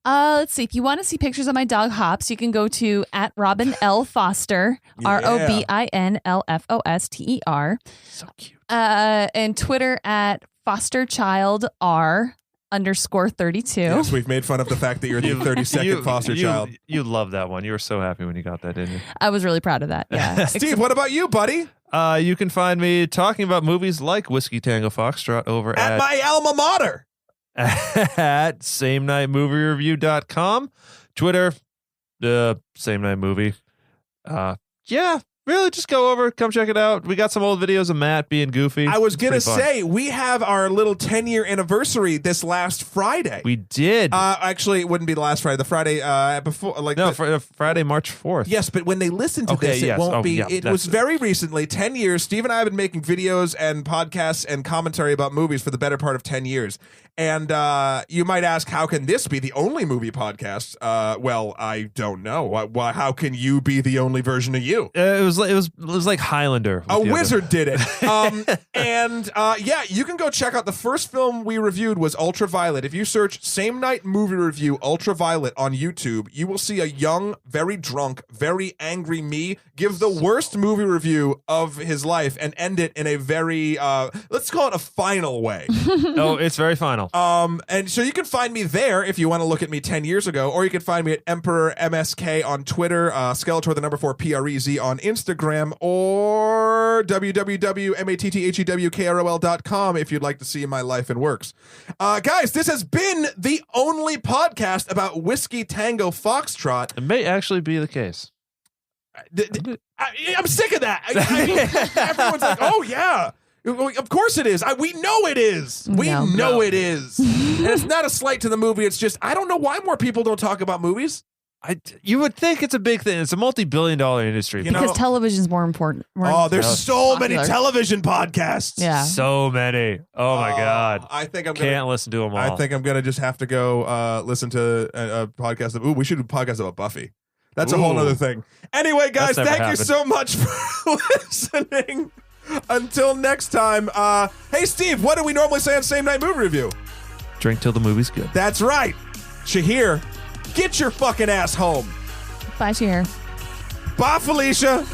Let's see. If you want to see pictures of my dog Hops, you can go to @RobinL_Foster, RobinLFoster. So cute. And Twitter @FosterChildR_32. Yes, we've made fun of the fact that you're the 32nd foster child. You love that one. You were so happy when you got that, didn't you? I was really proud of that. Yeah. Steve, what about you, buddy? You can find me talking about movies like Whiskey Tango Foxtrot over at my alma mater at SameNightMovieReview.com. Twitter, Same Night Movie. Yeah. Really, just go over, come check it out. We got some old videos of Matt being goofy. I was going to say, we have our little 10-year anniversary this last Friday. We did. Actually, it wouldn't be the last Friday. The Friday before. Friday, March 4th. Yes, but when they listen to this, it won't be. Yeah, it was very recently, 10 years. Steve and I have been making videos and podcasts and commentary about movies for the better part of 10 years. And you might ask, how can this be the only movie podcast? Well, I don't know. How can you be the only version of you? It was like Highlander. A wizard did it. Yeah, you can go check out the first film we reviewed was Ultraviolet. If you search Same Night Movie Review Ultraviolet on YouTube, you will see a young, very drunk, very angry me give the worst movie review of his life and end it in a very let's call it a final way. Oh, it's very final. And so you can find me there if you want to look at me 10 years ago, or you can find me at Emperor MSK on Twitter, Skeletor the number 4 PREZ on Instagram, or www.mattthewkrol.com if you'd like to see my life and works. Guys, this has been the only podcast about Whiskey Tango Foxtrot. It may actually be the case. I'm sick of that. Everyone's like, oh yeah. Of course it is. We know it is. We know it is. And it's not a slight to the movie. It's just, I don't know why more people don't talk about movies. You would think it's a big thing. It's a multi-billion-dollar industry. Because television's more important. There's so many television podcasts. Yeah. So many. Oh, my God. I think can't listen to them all. I think I'm going to just have to go listen to a podcast we should do a podcast about Buffy. That's a whole other thing. Anyway, guys, thank you so much for listening. Until next time, hey, Steve, what do we normally say on Same Night Movie Review? drink till the movie's good. That's right. Shahir, get your fucking ass home. Bye, Shahir. Bye, Felicia.